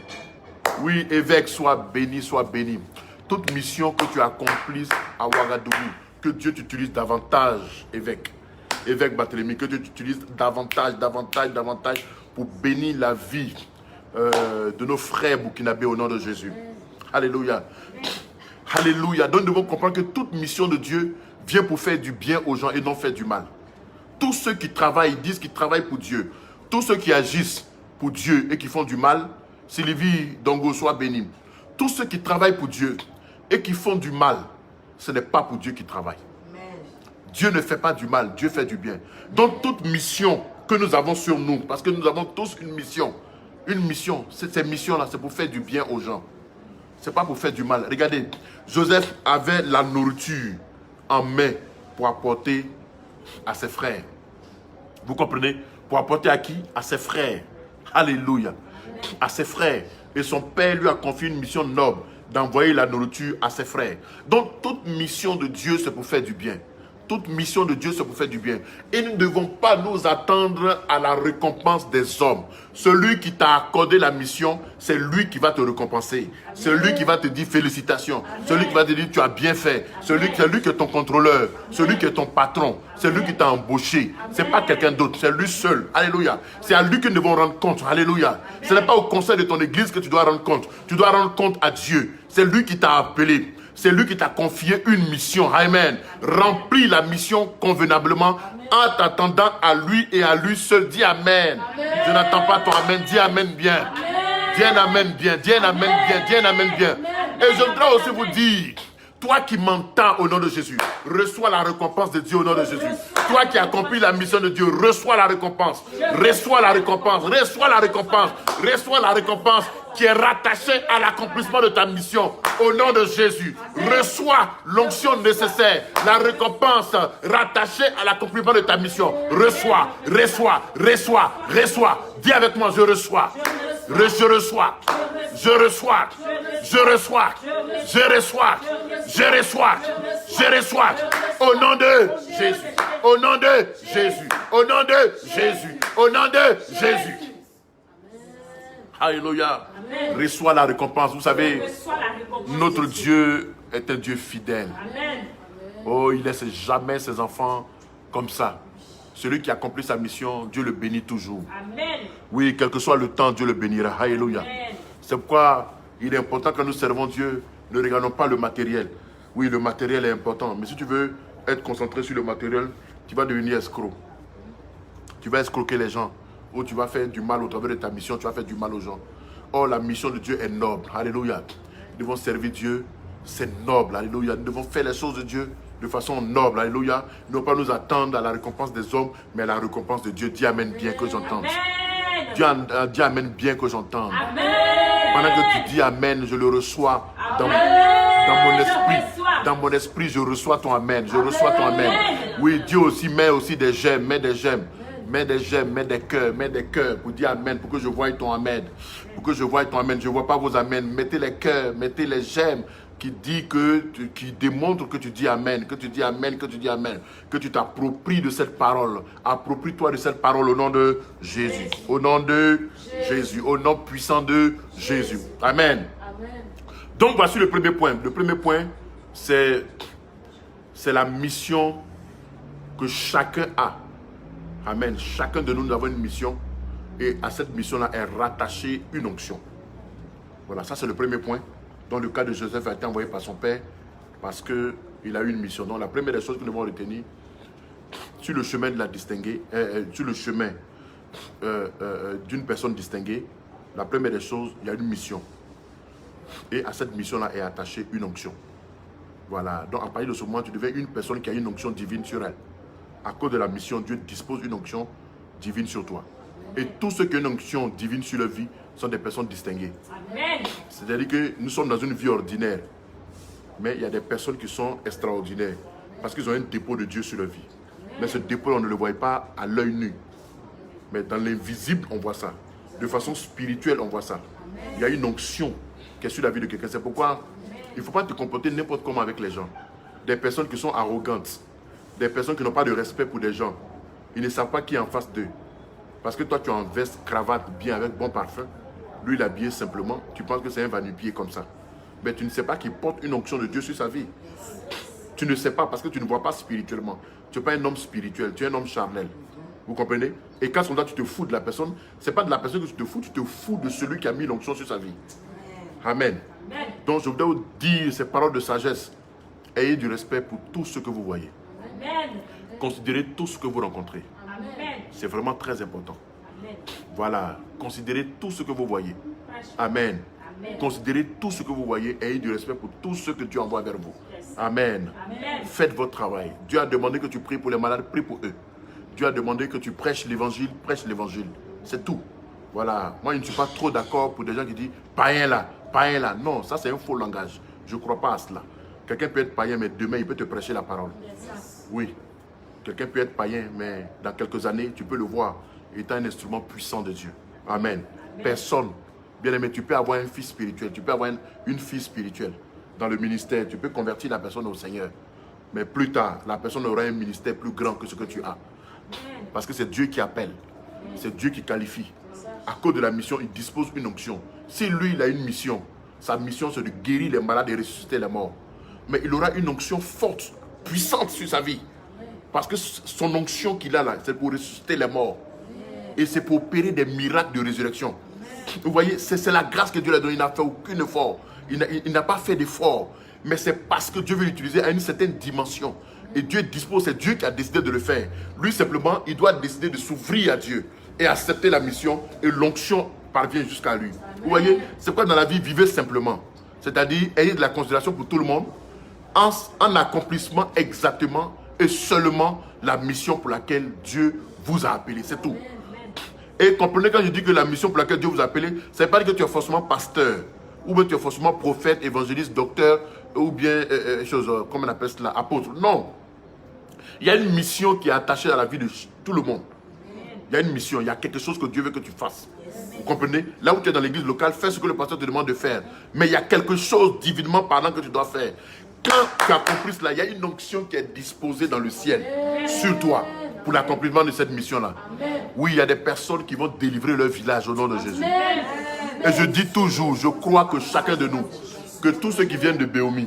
Oui, évêque, sois béni, sois béni. Toute mission que tu accomplisses à Ouagadougou, que Dieu t'utilise davantage, évêque. Évêque Barthélemy, que Dieu t'utilise davantage pour bénir la vie de nos frères burkinabés au nom de Jésus. Alléluia. Alléluia. Donc nous devons comprendre que toute mission de Dieu vient pour faire du bien aux gens et non faire du mal. tous ceux qui travaillent, disent qu'ils travaillent pour Dieu. Tous ceux qui agissent pour Dieu et qui font du mal, Sylvie Dongo soit béni. Tous ceux qui travaillent pour Dieu et qui font du mal, ce n'est pas pour Dieu qui travaille. Dieu ne fait pas du mal, Dieu fait du bien. Donc toute mission que nous avons sur nous, parce que nous avons tous une mission, cette mission-là, c'est pour faire du bien aux gens. Ce n'est pas pour faire du mal. Regardez, Joseph avait la nourriture en main pour apporter à ses frères. Vous comprenez? Pour apporter à qui? À ses frères. Alléluia. À ses frères. Et son père lui a confié une mission noble d'envoyer la nourriture à ses frères. Donc toute mission de Dieu, c'est pour faire du bien. Toute mission de Dieu, c'est pour faire du bien. Et nous ne devons pas nous attendre à la récompense des hommes. Celui qui t'a accordé la mission, c'est lui qui va te récompenser. C'est lui qui va te dire félicitations. Celui qui va te dire tu as bien fait. Celui qui est ton contrôleur. Celui qui est ton patron. C'est lui qui t'a embauché. Ce n'est pas quelqu'un d'autre. C'est lui seul. Alléluia. C'est à lui que nous devons rendre compte. Alléluia. Ce n'est pas au conseil de ton église que tu dois rendre compte. Tu dois rendre compte à Dieu. C'est lui qui t'a appelé. C'est lui qui t'a confié une mission. Amen. Remplis la mission convenablement en t'attendant à lui et à lui seul. Dis Amen. Je n'attends pas ton Amen. Dis Amen bien. Dis un Amen bien. Dis un Amen bien. Dis un Amen bien. Et je voudrais aussi vous dire, toi qui m'entends au nom de Jésus, reçois la récompense de Dieu au nom de Jésus. Toi qui accomplis la mission de Dieu, reçois la récompense. Reçois la récompense. Reçois la récompense. Reçois la récompense qui est rattachée à l'accomplissement de ta mission. Au nom de Jésus, reçois l'onction nécessaire. La récompense rattachée à l'accomplissement de ta mission. Reçois, reçois, reçois, reçois. Dis avec moi, je reçois. Je reçois. Je reçois. Je reçois. Je reçois. Je reçois. Je reçois. Au nom de Jésus. Au nom de Jésus. Au nom de Jésus. Au nom de Jésus. Alléluia. Reçois la récompense. Vous savez, notre Dieu est un Dieu fidèle. Amen. Oh, il ne laisse jamais ses enfants comme ça. Celui qui accomplit sa mission, Dieu le bénit toujours. Amen. Oui, quel que soit le temps, Dieu le bénira. Alléluia. C'est pourquoi il est important que nous servons Dieu. Ne regardons pas le matériel. Oui, le matériel est important. Mais si tu veux être concentré sur le matériel, tu vas devenir escroc. Tu vas escroquer les gens. Ou tu vas faire du mal au travers de ta mission, tu vas faire du mal aux gens. Or, la mission de Dieu est noble. Alléluia. Nous devons servir Dieu, c'est noble. Alléluia. Nous devons faire les choses de Dieu de façon noble. Alléluia. Ne pas nous attendre à la récompense des hommes, mais à la récompense de Dieu. Dis Amen bien que j'entende. Dis Amen bien que j'entende. Pendant que tu dis Amen, je le reçois dans mon esprit. Dans mon esprit, je reçois ton Amen. Je reçois ton Amen. Oui, Dieu aussi met aussi des j'aime, met des j'aime. Mets des j'aime, mets des cœurs pour dire Amen, pour que je voie ton Amen. Pour que je voie ton Amen. Je ne vois pas vos Amen. Mettez les cœurs, mettez les j'aime qui démontrent que tu dis Amen, que tu dis Amen, que tu dis Amen. Que tu t'appropries de cette parole. Approprie-toi de cette parole au nom de Jésus. Au nom de Jésus. Au nom puissant de Jésus. Amen. Donc voici le premier point. Le premier point, c'est la mission que chacun a. Amen. Chacun de nous, nous avons une mission. Et à cette mission-là est rattachée une onction. Voilà, ça c'est le premier point. Dans le cas de Joseph, a été envoyé par son père parce qu'il a eu une mission. Donc la première des choses que nous devons retenir, sur le chemin de la distinguer, sur le chemin d'une personne distinguée, la première des choses, il y a une mission. Et à cette mission-là est attachée une onction. Voilà, donc à partir de ce moment, tu deviens une personne qui a une onction divine sur elle. À cause de la mission, Dieu dispose une onction divine sur toi. Et tous ceux qui ont une onction divine sur leur vie sont des personnes distinguées. C'est-à-dire que nous sommes dans une vie ordinaire. Mais il y a des personnes qui sont extraordinaires. Parce qu'ils ont un dépôt de Dieu sur leur vie. Mais ce dépôt, on ne le voit pas à l'œil nu. Mais dans l'invisible, on voit ça. De façon spirituelle, on voit ça. Il y a une onction qui est sur la vie de quelqu'un. C'est pourquoi il ne faut pas te comporter n'importe comment avec les gens. Des personnes qui sont arrogantes. Des personnes qui n'ont pas de respect pour des gens. Ils ne savent pas qui est en face d'eux. Parce que toi, tu as en veste, cravate, bien, avec bon parfum. Lui, il est habillé simplement. Tu penses que c'est un va-nu-pied comme ça. Mais tu ne sais pas qu'il porte une onction de Dieu sur sa vie. Tu ne sais pas parce que tu ne vois pas spirituellement. Tu n'es pas un homme spirituel, tu es un homme charnel. Vous comprenez? Et quand tu te fous de la personne, ce n'est pas de la personne que tu te fous de celui qui a mis l'onction sur sa vie. Amen. Donc, je voudrais vous dire ces paroles de sagesse. Ayez du respect pour tout ce que vous voyez. considérez tout ce que vous rencontrez. C'est vraiment très important. Voilà, considérez tout ce que vous voyez. Amen. Considérez tout ce que vous voyez et ayez du respect pour tout ce que Dieu envoie vers vous. Amen. Faites votre travail. Dieu a demandé que tu pries pour les malades, prie pour eux. Dieu a demandé que tu prêches l'évangile, prêche l'évangile. C'est tout. Voilà. Moi, je ne suis pas trop d'accord pour des gens qui disent païen là, païen là. Non, ça c'est un faux langage. Je ne crois pas à cela. Quelqu'un peut être païen, mais demain, il peut te prêcher la parole. Oui. Quelqu'un peut être païen, mais dans quelques années, tu peux le voir étant un instrument puissant de Dieu. Amen. Personne. Bien aimé, tu peux avoir un fils spirituel, tu peux avoir une fille spirituelle dans le ministère. Tu peux convertir la personne au Seigneur. Mais plus tard, la personne aura un ministère plus grand que ce que tu as. Parce que c'est Dieu qui appelle. C'est Dieu qui qualifie. À cause de la mission, il dispose une onction. Si lui, il a une mission, sa mission c'est de guérir les malades et ressusciter les morts. Mais il aura une onction forte, puissante sur sa vie. Parce que son onction qu'il a là, c'est pour ressusciter les morts. Et c'est pour opérer des miracles de résurrection. Vous voyez, c'est la grâce que Dieu lui a donnée. Il n'a fait aucun effort. Il n'a pas fait d'effort. Mais c'est parce que Dieu veut l'utiliser à une certaine dimension. Et Dieu dispose, c'est Dieu qui a décidé de le faire. Lui, simplement, il doit décider de s'ouvrir à Dieu et accepter la mission. Et l'onction parvient jusqu'à lui. Vous voyez, c'est quoi dans la vie, vivez simplement. C'est-à-dire, ayez de la considération pour tout le monde, en accomplissement exactement et seulement la mission pour laquelle Dieu vous a appelé. C'est tout. Et comprenez, quand je dis que la mission pour laquelle Dieu vous a appelé, ça ne veut pas dire que tu es forcément pasteur, ou bien tu es forcément prophète, évangéliste, docteur, ou bien, comment on appelle cela, apôtre. Non. Il y a une mission qui est attachée à la vie de tout le monde. Il y a une mission, il y a quelque chose que Dieu veut que tu fasses. Vous comprenez? Là où tu es dans l'église locale, fais ce que le pasteur te demande de faire. Mais il y a quelque chose, divinement parlant, que tu dois faire. Quand tu accomplis cela, il y a une onction qui est disposée dans le ciel, sur toi, pour l'accomplissement de cette mission-là. Oui, il y a des personnes qui vont délivrer leur village au nom de Jésus. Et je dis toujours, je crois que chacun de nous, que tous ceux qui viennent de Béomi,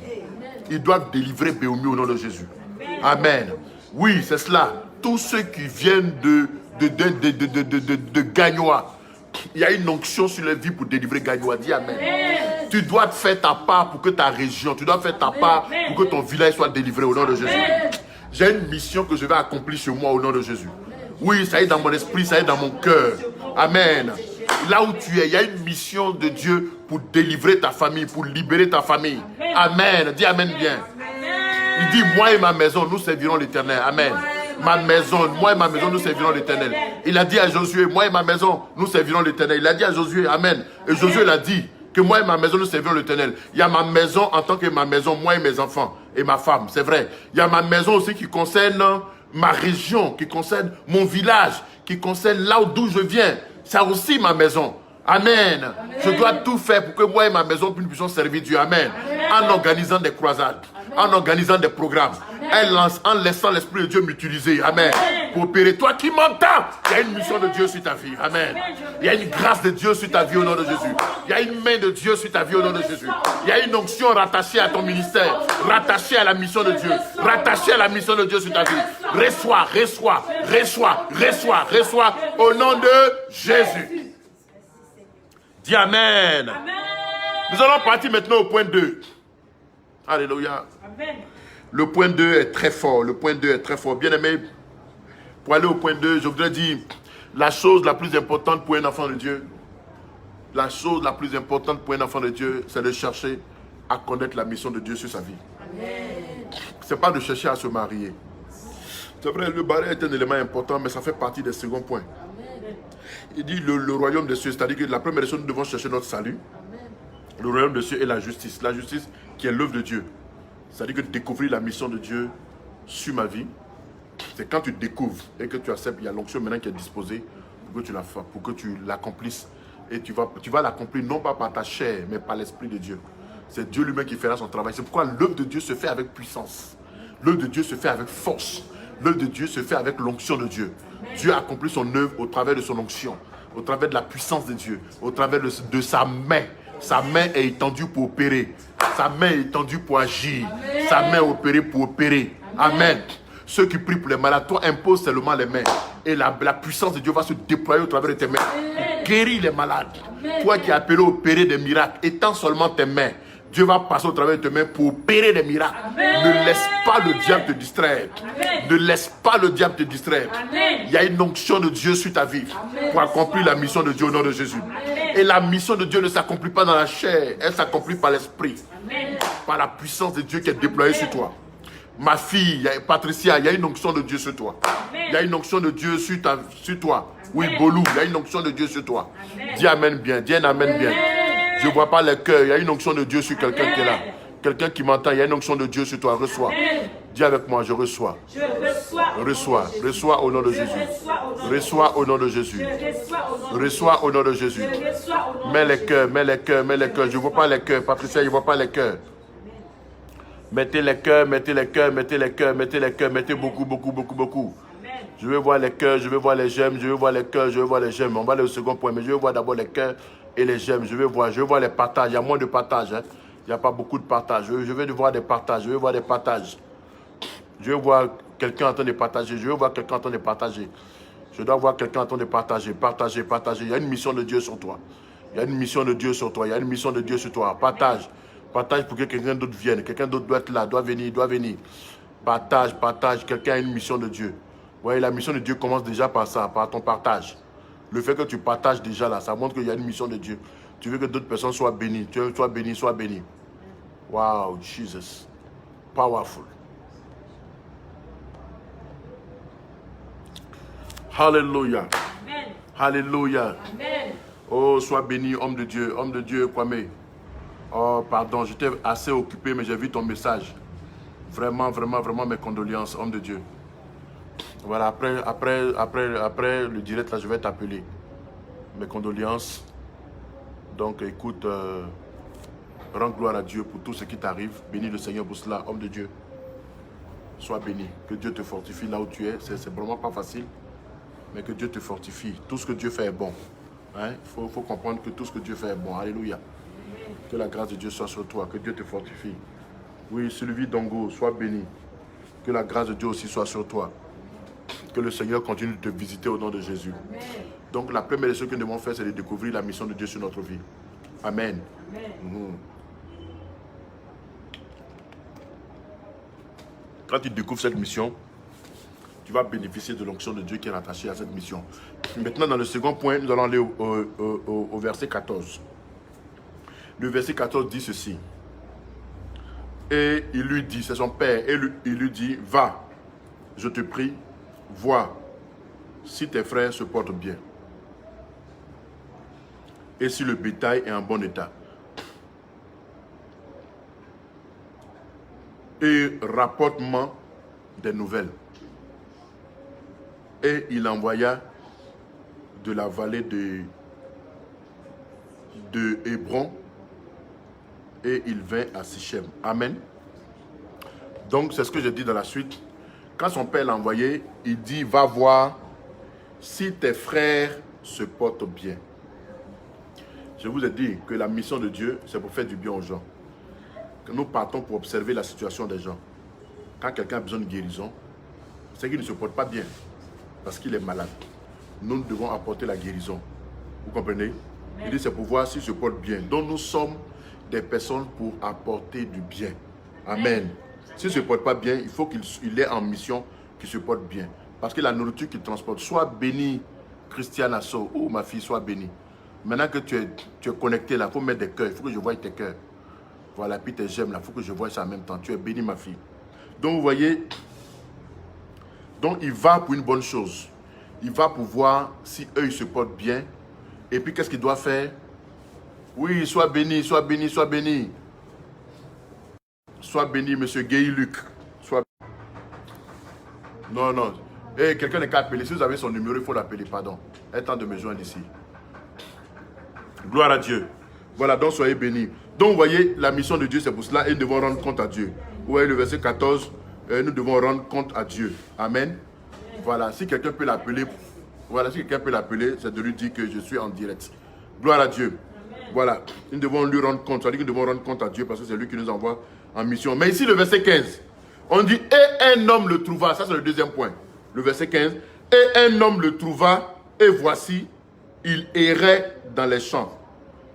ils doivent délivrer Béomi au nom de Jésus. Amen. Oui, c'est cela. Tous ceux qui viennent de Gagnoa, il y a une onction sur leur vie pour délivrer Gagnoa. Dis Amen. Tu dois faire ta part pour que ta région, tu dois faire ta part pour que ton village soit délivré au nom de Jésus. J'ai une mission que je vais accomplir chez moi au nom de Jésus. Oui, ça est dans mon esprit, ça est dans mon cœur. Amen. Là où tu es, il y a une mission de Dieu pour délivrer ta famille, pour libérer ta famille. Amen. Dis Amen bien. Il dit, moi et ma maison, nous servirons l'Éternel. Amen. Ma maison, moi et ma maison, nous servirons l'Éternel. Il a dit à Josué, moi et ma maison, nous servirons l'Éternel. Il a dit à Josué, Amen. Et Josué l'a dit, que moi et ma maison, nous servirons l'Éternel. Il y a ma maison en tant que ma maison, moi et mes enfants et ma femme, c'est vrai. Il y a ma maison aussi qui concerne ma région, qui concerne mon village, qui concerne là d'où je viens. C'est aussi ma maison. Amen. Je dois tout faire pour que moi et ma maison puissions servir Dieu. Amen. En organisant des croisades, en organisant des programmes, en laissant l'Esprit de Dieu m'utiliser. Amen. Pour opérer. Toi qui m'entends, il y a une mission de Dieu sur ta vie. Amen. Il y a une grâce de Dieu sur ta vie au nom de Jésus. Il y a une main de Dieu sur ta vie au nom de Jésus. Il y a une onction rattachée à ton ministère, rattachée à la mission de Dieu, rattachée à la mission de Dieu sur ta vie. Reçois, reçois, reçois, reçois, reçois au nom de Jésus. Dis Amen. Amen. Nous allons partir maintenant au point 2. Alléluia. Amen. Le point 2 est très fort. Le point 2 est très fort. Bien aimé, pour aller au point 2, je voudrais dire la chose la plus importante pour un enfant de Dieu. La chose la plus importante pour un enfant de Dieu, c'est de chercher à connaître la mission de Dieu sur sa vie. Ce n'est pas de chercher à se marier. C'est vrai, le mariage est un élément important, mais ça fait partie des seconds points. Il dit le royaume des cieux, c'est-à-dire que la première chose, nous devons chercher notre salut. Le royaume des cieux est la justice. La justice qui est l'œuvre de Dieu. C'est-à-dire que découvrir la mission de Dieu sur ma vie, c'est quand tu découvres et que tu acceptes, il y a l'onction maintenant qui est disposée pour que tu l'accomplisses. Et tu vas l'accomplir non pas par ta chair, mais par l'Esprit de Dieu. C'est Dieu lui-même qui fera son travail. C'est pourquoi l'œuvre de Dieu se fait avec puissance. L'œuvre de Dieu se fait avec force. L'œuvre de Dieu se fait avec l'onction de Dieu. Dieu accomplit son œuvre au travers de son onction, au travers de la puissance de Dieu, au travers de sa main. Sa main est étendue pour opérer. Sa main est étendue pour agir. Amen. Sa main est opérée pour opérer. Amen. Amen. Ceux qui prient pour les malades, toi impose seulement les mains. Et la puissance de Dieu va se déployer au travers de tes mains. Pour guérir les malades. Amen. Toi qui es appelé à opérer des miracles, étends seulement tes mains. Dieu va passer au travers de tes mains pour opérer des miracles. Amen. Ne laisse pas le diable te distraire. Amen. Ne laisse pas le diable te distraire. Amen. Il y a une onction de Dieu sur ta vie. Amen. Pour accomplir la mission de Dieu au nom de Jésus. Amen. Et la mission de Dieu ne s'accomplit pas dans la chair. Elle s'accomplit par l'esprit. Par la puissance de Dieu qui est déployée sur toi. Ma fille, Patricia, il y a une onction de Dieu sur toi. Amen. Il y a une onction de Dieu sur toi. Amen. Oui, Bolou, il y a une onction de Dieu sur toi. Amen. Dis amen bien, dis un amen bien. Je ne vois pas les cœurs, il y a une onction de Dieu sur quelqu'un qui est là. Quelqu'un qui m'entend, il y a une onction de Dieu sur toi, reçois. Amen. Dis avec moi, je reçois. Je reçois. Reçois au nom de Jésus. Reçois au nom de Jésus. Reçois au nom de Jésus. Mets les cœurs, mets les cœurs, mets les cœurs. Je ne vois pas les cœurs, Patricia, je ne vois pas les cœurs. Mettez les cœurs, mettez les cœurs, mettez les cœurs, mettez les cœurs, mettez beaucoup, beaucoup, beaucoup, beaucoup. Je veux voir les cœurs, je veux voir les j'aime, je veux voir les cœurs, je veux voir les j'aime. On va aller au second point, mais je veux voir d'abord les cœurs et les j'aime. Je veux voir les partages. Il y a moins de partages. Hein. Il n'y a pas beaucoup de partages. Je veux voir des partages. Je veux voir des partages. Je veux voir quelqu'un en train de partager. Je veux voir quelqu'un en train de partager. Je dois voir quelqu'un en train de partager. Partager, partager. Il y a une mission de Dieu sur toi. Il y a une mission de Dieu sur toi. Il y a une mission de Dieu sur toi. Partage. Partage pour que quelqu'un d'autre vienne. Quelqu'un d'autre doit être là, doit venir, doit venir. Partage, partage. Quelqu'un a une mission de Dieu. Ouais, la mission de Dieu commence déjà par ça, par ton partage. Le fait que tu partages déjà là, ça montre qu'il y a une mission de Dieu. Tu veux que d'autres personnes soient bénies. Tu veux que sois béni, sois béni. Wow, Jesus. Powerful. Hallelujah. Amen. Hallelujah. Amen. Oh, sois béni, homme de Dieu, Kwame. Oh, pardon, j'étais assez occupé, mais j'ai vu ton message. Vraiment, vraiment, vraiment mes condoléances, homme de Dieu. Voilà, après le direct, là, je vais t'appeler. Mes condoléances. Donc, écoute, rends gloire à Dieu pour tout ce qui t'arrive. Bénis le Seigneur pour cela, homme de Dieu. Sois béni. Que Dieu te fortifie là où tu es. C'est vraiment pas facile, mais que Dieu te fortifie. Tout ce que Dieu fait est bon. Hein? Faut comprendre que tout ce que Dieu fait est bon. Alléluia. Que la grâce de Dieu soit sur toi, que Dieu te fortifie. Oui, Sylvie Dongo, sois béni. Que la grâce de Dieu aussi soit sur toi. Que le Seigneur continue de te visiter au nom de Jésus. Amen. Donc la première des choses que nous devons faire, c'est de découvrir la mission de Dieu sur notre vie. Amen. Amen. Quand tu découvres cette mission, tu vas bénéficier de l'onction de Dieu qui est rattachée à cette mission. Maintenant, dans le second point, nous allons aller au verset 14. Le verset 14 dit ceci. Et il lui dit, c'est son père, et il lui dit, va, je te prie, vois si tes frères se portent bien et si le bétail est en bon état. Et rapporte-moi des nouvelles. Et il envoya de la vallée de Hébron et il vint à Sichem. Amen. Donc, c'est ce que je dis dans la suite. Quand son père l'a envoyé, il dit, va voir si tes frères se portent bien. Je vous ai dit que la mission de Dieu, c'est pour faire du bien aux gens. Que nous partons pour observer la situation des gens. Quand quelqu'un a besoin de guérison, c'est qu'il ne se porte pas bien parce qu'il est malade. Nous devons apporter la guérison. Vous comprenez? Il dit, c'est pour voir s'il se porte bien. Donc, nous sommes des personnes pour apporter du bien. Amen. S'il ne se porte pas bien, il faut qu'il ait en mission qu'il se porte bien. Parce que la nourriture qu'il transporte, sois béni, Christiane Asso, oh ma fille, sois bénie. Maintenant que tu es connecté là, il faut mettre des cœurs, il faut que je voie tes cœurs. Voilà, puis tes j'aime là, il faut que je voie ça en même temps. Tu es béni, ma fille. Donc vous voyez, donc il va pour une bonne chose. Il va pour voir si eux ils se portent bien. Et puis qu'est-ce qu'il doit faire? Oui, sois béni, sois béni, sois béni. Sois béni, monsieur Gay-Luc. Sois... Non, non. Hey, quelqu'un n'est qu'à appeler. Si vous avez son numéro, il faut l'appeler, pardon. Il est temps de me joindre ici. Gloire à Dieu. Voilà, donc soyez bénis. Donc, vous voyez, la mission de Dieu, c'est pour cela. Et nous devons rendre compte à Dieu. Vous voyez le verset 14. Nous devons rendre compte à Dieu. Amen. Voilà, si quelqu'un peut l'appeler, voilà, si quelqu'un peut l'appeler, c'est de lui dire que je suis en direct. Gloire à Dieu. Voilà, nous devons lui rendre compte. C'est-à-dire que nous devons rendre compte à Dieu parce que c'est lui qui nous envoie en mission. Mais ici, le verset 15, on dit, et un homme le trouva. Ça, c'est le deuxième point. Le verset 15, et un homme le trouva, et voici, il errait dans les champs.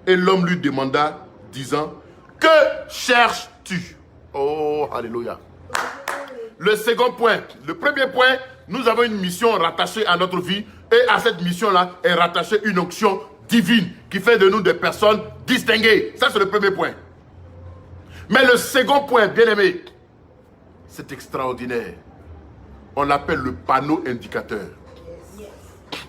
Et l'homme lui demanda, disant, Que cherches-tu? Oh, alléluia. Le second point. Le premier point, nous avons une mission rattachée à notre vie. Et à cette mission-là est rattachée une onction divine qui fait de nous des personnes distinguées. Ça, c'est le premier point. Mais le second point, bien aimé, c'est extraordinaire. On l'appelle le panneau indicateur.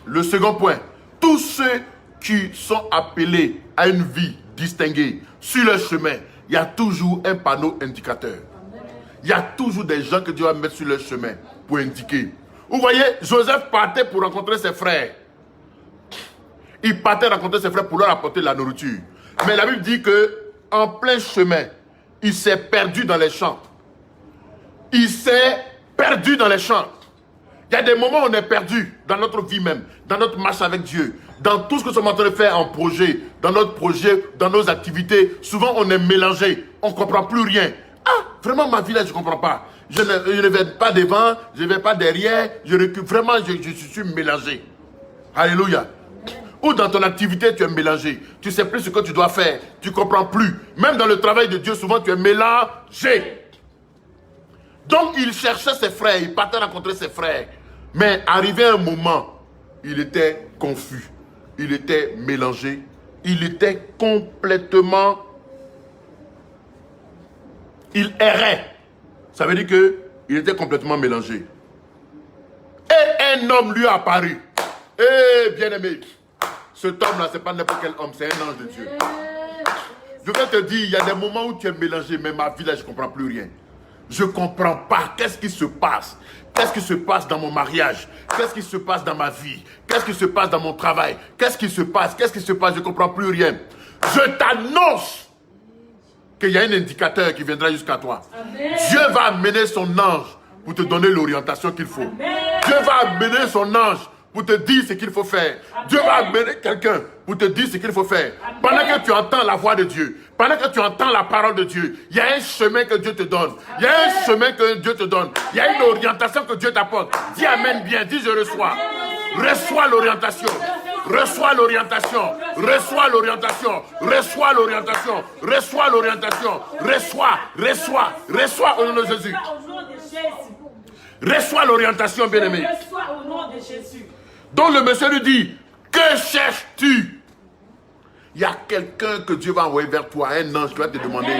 Le second point, tous ceux qui sont appelés à une vie distinguée sur leur chemin, il y a toujours un panneau indicateur. Il y a toujours des gens que Dieu va mettre sur leur chemin pour indiquer. Vous voyez, Joseph partait pour rencontrer ses frères. Il partait rencontrer ses frères pour leur apporter de la nourriture. Mais la Bible dit qu'en plein chemin, il s'est perdu dans les champs. Il s'est perdu dans les champs. Il y a des moments où on est perdu dans notre vie même, dans notre marche avec Dieu, dans tout ce que nous sommes en train de faire en projet, dans notre projet, dans nos activités. Souvent, on est mélangé. On ne comprend plus rien. Ah, vraiment, ma vie là, je ne comprends pas. Je ne vais pas devant, je ne vais pas derrière, je recule. Vraiment, je suis mélangé. Alléluia. Ou dans ton activité, tu es mélangé. Tu ne sais plus ce que tu dois faire. Tu ne comprends plus. Même dans le travail de Dieu, souvent, tu es mélangé. Donc, il cherchait ses frères. Il partait rencontrer ses frères. Mais arrivé un moment, il était confus. Il était mélangé. Il était complètement... Il errait. Ça veut dire qu'il était complètement mélangé. Et un homme lui a apparu. Eh, bien-aimé, cet homme-là, ce n'est pas n'importe quel homme, c'est un ange de Dieu. Je vais te dire, il y a des moments où tu es mélangé, mais ma vie là, je ne comprends plus rien. Je ne comprends pas. Qu'est-ce qui se passe? Qu'est-ce qui se passe dans mon mariage? Qu'est-ce qui se passe dans ma vie? Qu'est-ce qui se passe dans mon travail? Qu'est-ce qui se passe? Qu'est-ce qui se passe? Je ne comprends plus rien. Je t'annonce qu'il y a un indicateur qui viendra jusqu'à toi. Amen. Dieu va amener son ange pour te donner l'orientation qu'il faut. Amen. Dieu va amener son ange pour te dire ce qu'il faut faire. Amen. Dieu va amener quelqu'un pour te dire ce qu'il faut faire. Amen. Pendant que tu entends la voix de Dieu, pendant que tu entends la parole de Dieu, il y a un chemin que Dieu te donne. Il y a un chemin que Dieu te donne. Il y a une orientation que Dieu t'apporte. Dis Amen bien, dis je reçois. Reçois l'orientation. Reçois l'orientation. Reçois l'orientation. Reçois l'orientation. Reçois l'orientation. Reçois au nom de Jésus. Reçois l'orientation, bien-aimé. Donc le monsieur lui dit, que cherches-tu? Il y a quelqu'un que Dieu va envoyer vers toi, un ange qui va te demander,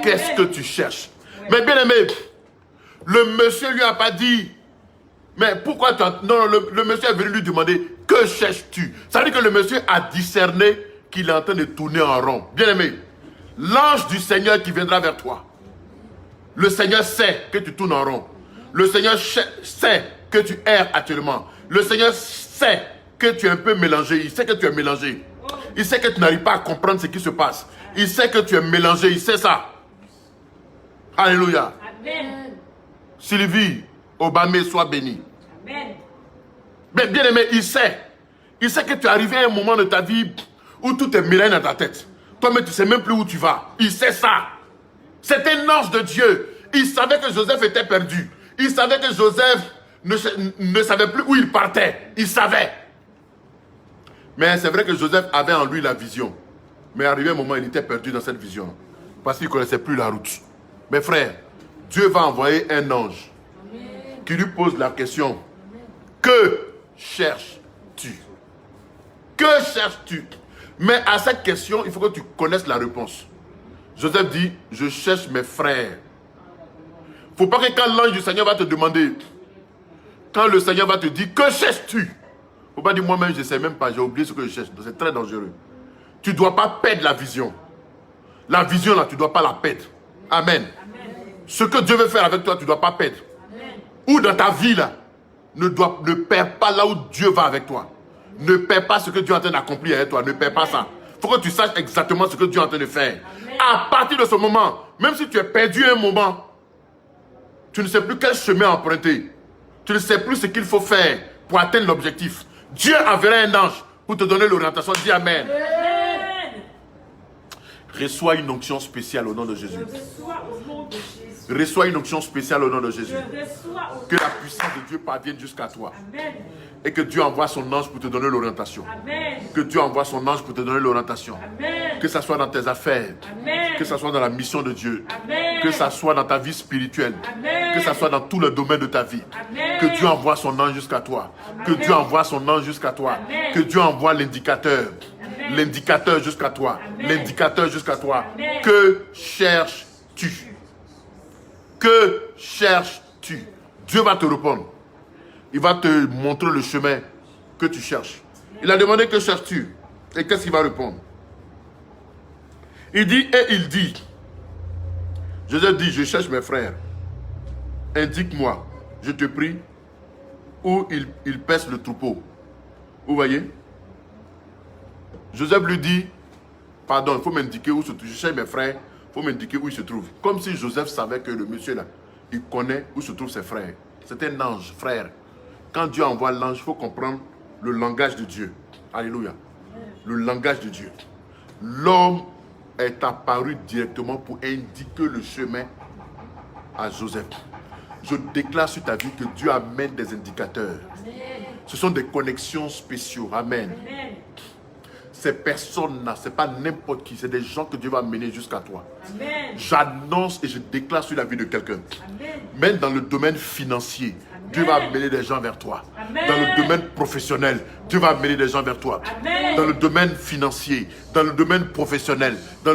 qu'est-ce que tu cherches? Mais bien-aimé, le monsieur lui a pas dit, mais pourquoi tu as... Non, le monsieur est venu lui demander, que cherches-tu? Ça veut dire que le monsieur a discerné qu'il est en train de tourner en rond. Bien-aimé, l'ange du Seigneur qui viendra vers toi, le Seigneur sait que tu tournes en rond. Le Seigneur sait que tu erres actuellement. Le Seigneur sait que tu es un peu mélangé. Il sait que tu es mélangé. Il sait que tu n'arrives pas à comprendre ce qui se passe. Il sait que tu es mélangé. Il sait ça. Alléluia. Amen. Sylvie Obamé, sois bénie. Amen. Mais bien aimé, il sait. Il sait que tu es arrivé à un moment de ta vie où tout est mélangé dans ta tête. Toi-même, tu ne sais même plus où tu vas. Il sait ça. C'est un ange de Dieu. Il savait que Joseph était perdu. Il savait que Joseph ne savait plus où il partait. Il savait. Mais c'est vrai que Joseph avait en lui la vision. Mais arrivé un moment, il était perdu dans cette vision. Parce qu'il ne connaissait plus la route. Mes frères, Dieu va envoyer un ange qui lui pose la question. Que cherches-tu? Que cherches-tu? Mais à cette question, il faut que tu connaisses la réponse. Joseph dit, je cherche mes frères. Il ne faut pas que quand l'ange du Seigneur va te demander, quand le Seigneur va te dire, que cherches-tu? Il ne faut pas dire, moi-même, je ne sais même pas, j'ai oublié ce que je cherche. C'est très dangereux. Tu ne dois pas perdre la vision. La vision, là, tu ne dois pas la perdre. Amen. Amen. Ce que Dieu veut faire avec toi, tu ne dois pas perdre. Amen. Ou dans ta vie, là, ne perds pas là où Dieu va avec toi. Ne perds pas ce que Dieu est en train d'accomplir avec toi. Ne perds pas ça. Il faut que tu saches exactement ce que Dieu est en train de faire. Amen. À partir de ce moment, même si tu es perdu un moment, tu ne sais plus quel chemin emprunter. Tu ne sais plus ce qu'il faut faire pour atteindre l'objectif. Dieu enverra un ange pour te donner l'orientation. Dis Amen. Amen. Reçois une onction spéciale au nom de Jésus. Reçois une onction spéciale au nom de Jésus. Que la puissance de Dieu parvienne jusqu'à toi. Amen. Et que Dieu envoie son ange pour te donner l'orientation. Que Dieu envoie son ange pour te donner l'orientation. Que ça soit dans tes affaires. Que ça soit dans la mission de Dieu. Que ça soit dans ta vie spirituelle. Que ça soit dans tout le domaine de ta vie. Que Dieu envoie son ange jusqu'à toi. Que Dieu envoie son ange jusqu'à toi. Que Dieu envoie l'indicateur. L'indicateur jusqu'à toi. L'indicateur jusqu'à toi. Que cherches-tu? Que cherches-tu? Dieu va te répondre. Il va te montrer le chemin que tu cherches. Il a demandé que cherches-tu? Et qu'est-ce qu'il va répondre? Il dit, et il dit. Joseph dit, je cherche mes frères. Indique-moi, je te prie, où il pèse le troupeau. Vous voyez? Joseph lui dit, pardon, il faut m'indiquer où se trouve. Je cherche mes frères, il faut m'indiquer où ils se trouvent. Comme si Joseph savait que le monsieur là, il connaît où se trouvent ses frères. C'est un ange, frère. Quand Dieu envoie l'ange, il faut comprendre le langage de Dieu. Alléluia. Le langage de Dieu. L'homme est apparu directement pour indiquer le chemin à Joseph. Je déclare sur ta vie que Dieu amène des indicateurs. Ce sont des connexions spéciaux. Amen. Ces personnes-là, ce n'est pas n'importe qui, c'est des gens que Dieu va mener jusqu'à toi. J'annonce et je déclare sur la vie de quelqu'un. Même dans le domaine financier, Dieu va amener des gens vers toi. Dans le domaine professionnel, Dieu va amener des gens vers toi. Dans le domaine financier, dans le domaine professionnel, dans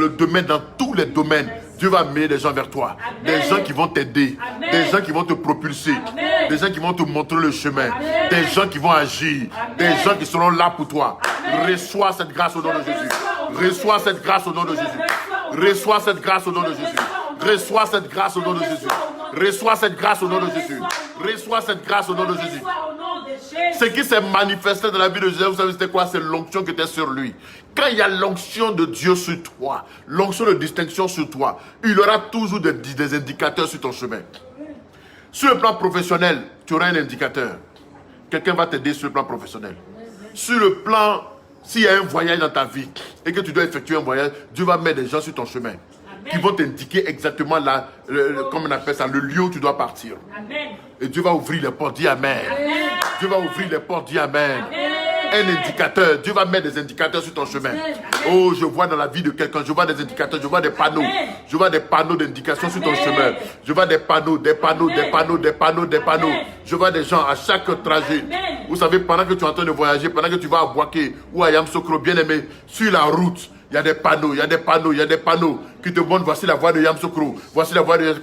tous les domaines, Dieu va amener des gens vers toi. Des gens qui vont t'aider, des gens qui vont te propulser, des gens qui vont te montrer le chemin, des gens qui vont agir, des gens qui seront là pour toi. Reçois cette grâce au nom de Jésus. Reçois cette grâce au nom de Jésus. Reçois cette grâce au nom de Jésus. Reçois cette grâce au nom de Jésus. Reçois cette grâce au nom de Jésus. Reçois cette grâce au nom de Jésus. Ce qui s'est manifesté dans la vie de Jésus, vous savez c'était quoi? C'est l'onction qui était sur lui. Quand il y a l'onction de Dieu sur toi, l'onction de distinction sur toi, il y aura toujours des indicateurs sur ton chemin. Sur le plan professionnel, tu auras un indicateur. Quelqu'un va t'aider sur le plan professionnel. Sur le plan, s'il y a un voyage dans ta vie et que tu dois effectuer un voyage, Dieu va mettre des gens sur ton chemin qui vont t'indiquer exactement comme on appelle ça, le lieu où tu dois partir. Amen. Et Dieu va ouvrir les portes, dis Amen. Amen. Dieu va ouvrir les portes, dis Amen. Amen. Un indicateur, Dieu va mettre des indicateurs sur ton chemin. Amen. Oh, je vois dans la vie de quelqu'un, je vois des indicateurs, je vois des panneaux. Amen. Je vois des panneaux d'indication sur ton chemin. Je vois des panneaux, des panneaux, des panneaux, des panneaux, des panneaux. Je vois des gens à chaque trajet. Amen. Vous savez, pendant que tu es en train de voyager, pendant que tu vas à Boaké ou à Yamsokro, bien aimé, sur la route, il y a des panneaux, il y a des panneaux, il y a des panneaux qui te montrent, voici la voie de Yamsokro, voici la voie de...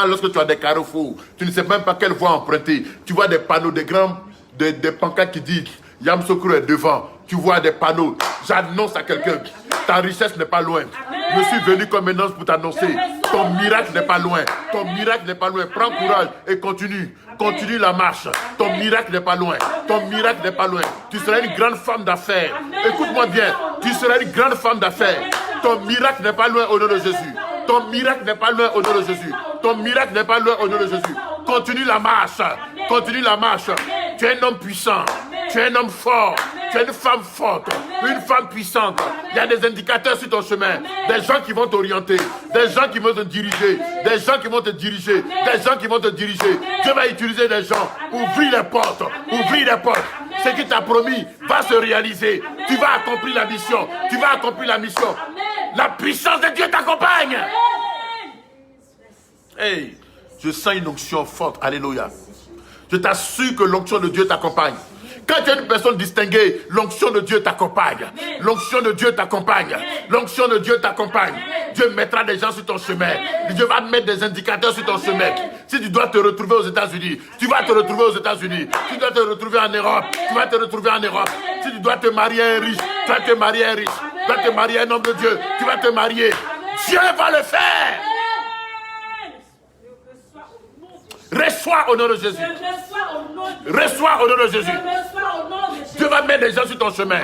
Lorsque tu as des carrefours, tu ne sais même pas quelle voie emprunter. Tu vois des panneaux, des pancartes qui disent Yamsokro est devant. Tu vois des panneaux. J'annonce à quelqu'un, ta richesse n'est pas loin. Je suis venu comme annonce pour t'annoncer. Ton miracle n'est pas loin. Ton miracle n'est pas loin. Prends courage et continue. Continue la marche. Ton miracle n'est pas loin. Ton miracle n'est pas loin. Tu seras une grande femme d'affaires. Écoute-moi bien. Tu seras une grande femme d'affaires. Ton miracle n'est pas loin au nom de Jésus. Ton miracle n'est pas loin au nom de Jésus. Ton miracle n'est pas loin au nom de Jésus. Continue la marche. Continue la marche. Tu es un homme puissant. Tu es un homme fort. Tu es une femme forte. Une femme puissante. Il y a des indicateurs sur ton chemin. Des gens qui vont t'orienter. Des gens qui vont te diriger. Des gens qui vont te diriger. Des gens qui vont te diriger. Dieu va utiliser des gens. Ouvrir les portes. Ouvrir les portes. Ce qu'il t'a promis va se réaliser. Tu vas accomplir la mission. Tu vas accomplir la mission. La puissance de Dieu t'accompagne. Hey, je sens une onction forte. Alléluia. Je t'assure que l'onction de Dieu t'accompagne. Quand tu es une personne distinguée, l'onction de Dieu t'accompagne. L'onction de Dieu t'accompagne. L'onction de Dieu t'accompagne. Dieu mettra des gens sur ton chemin. Dieu va mettre des indicateurs sur ton chemin. Si tu dois te retrouver aux États-Unis, tu vas te retrouver aux États-Unis. Si tu dois te retrouver en Europe, tu vas te retrouver en Europe. Si tu dois te marier à un riche, tu vas te marier à un riche. Tu vas te marier à un homme de Dieu, tu vas te marier. Dieu va le faire. Reçois au nom de Jésus. Reçois au nom de Jésus. Dieu va mettre des gens sur ton chemin.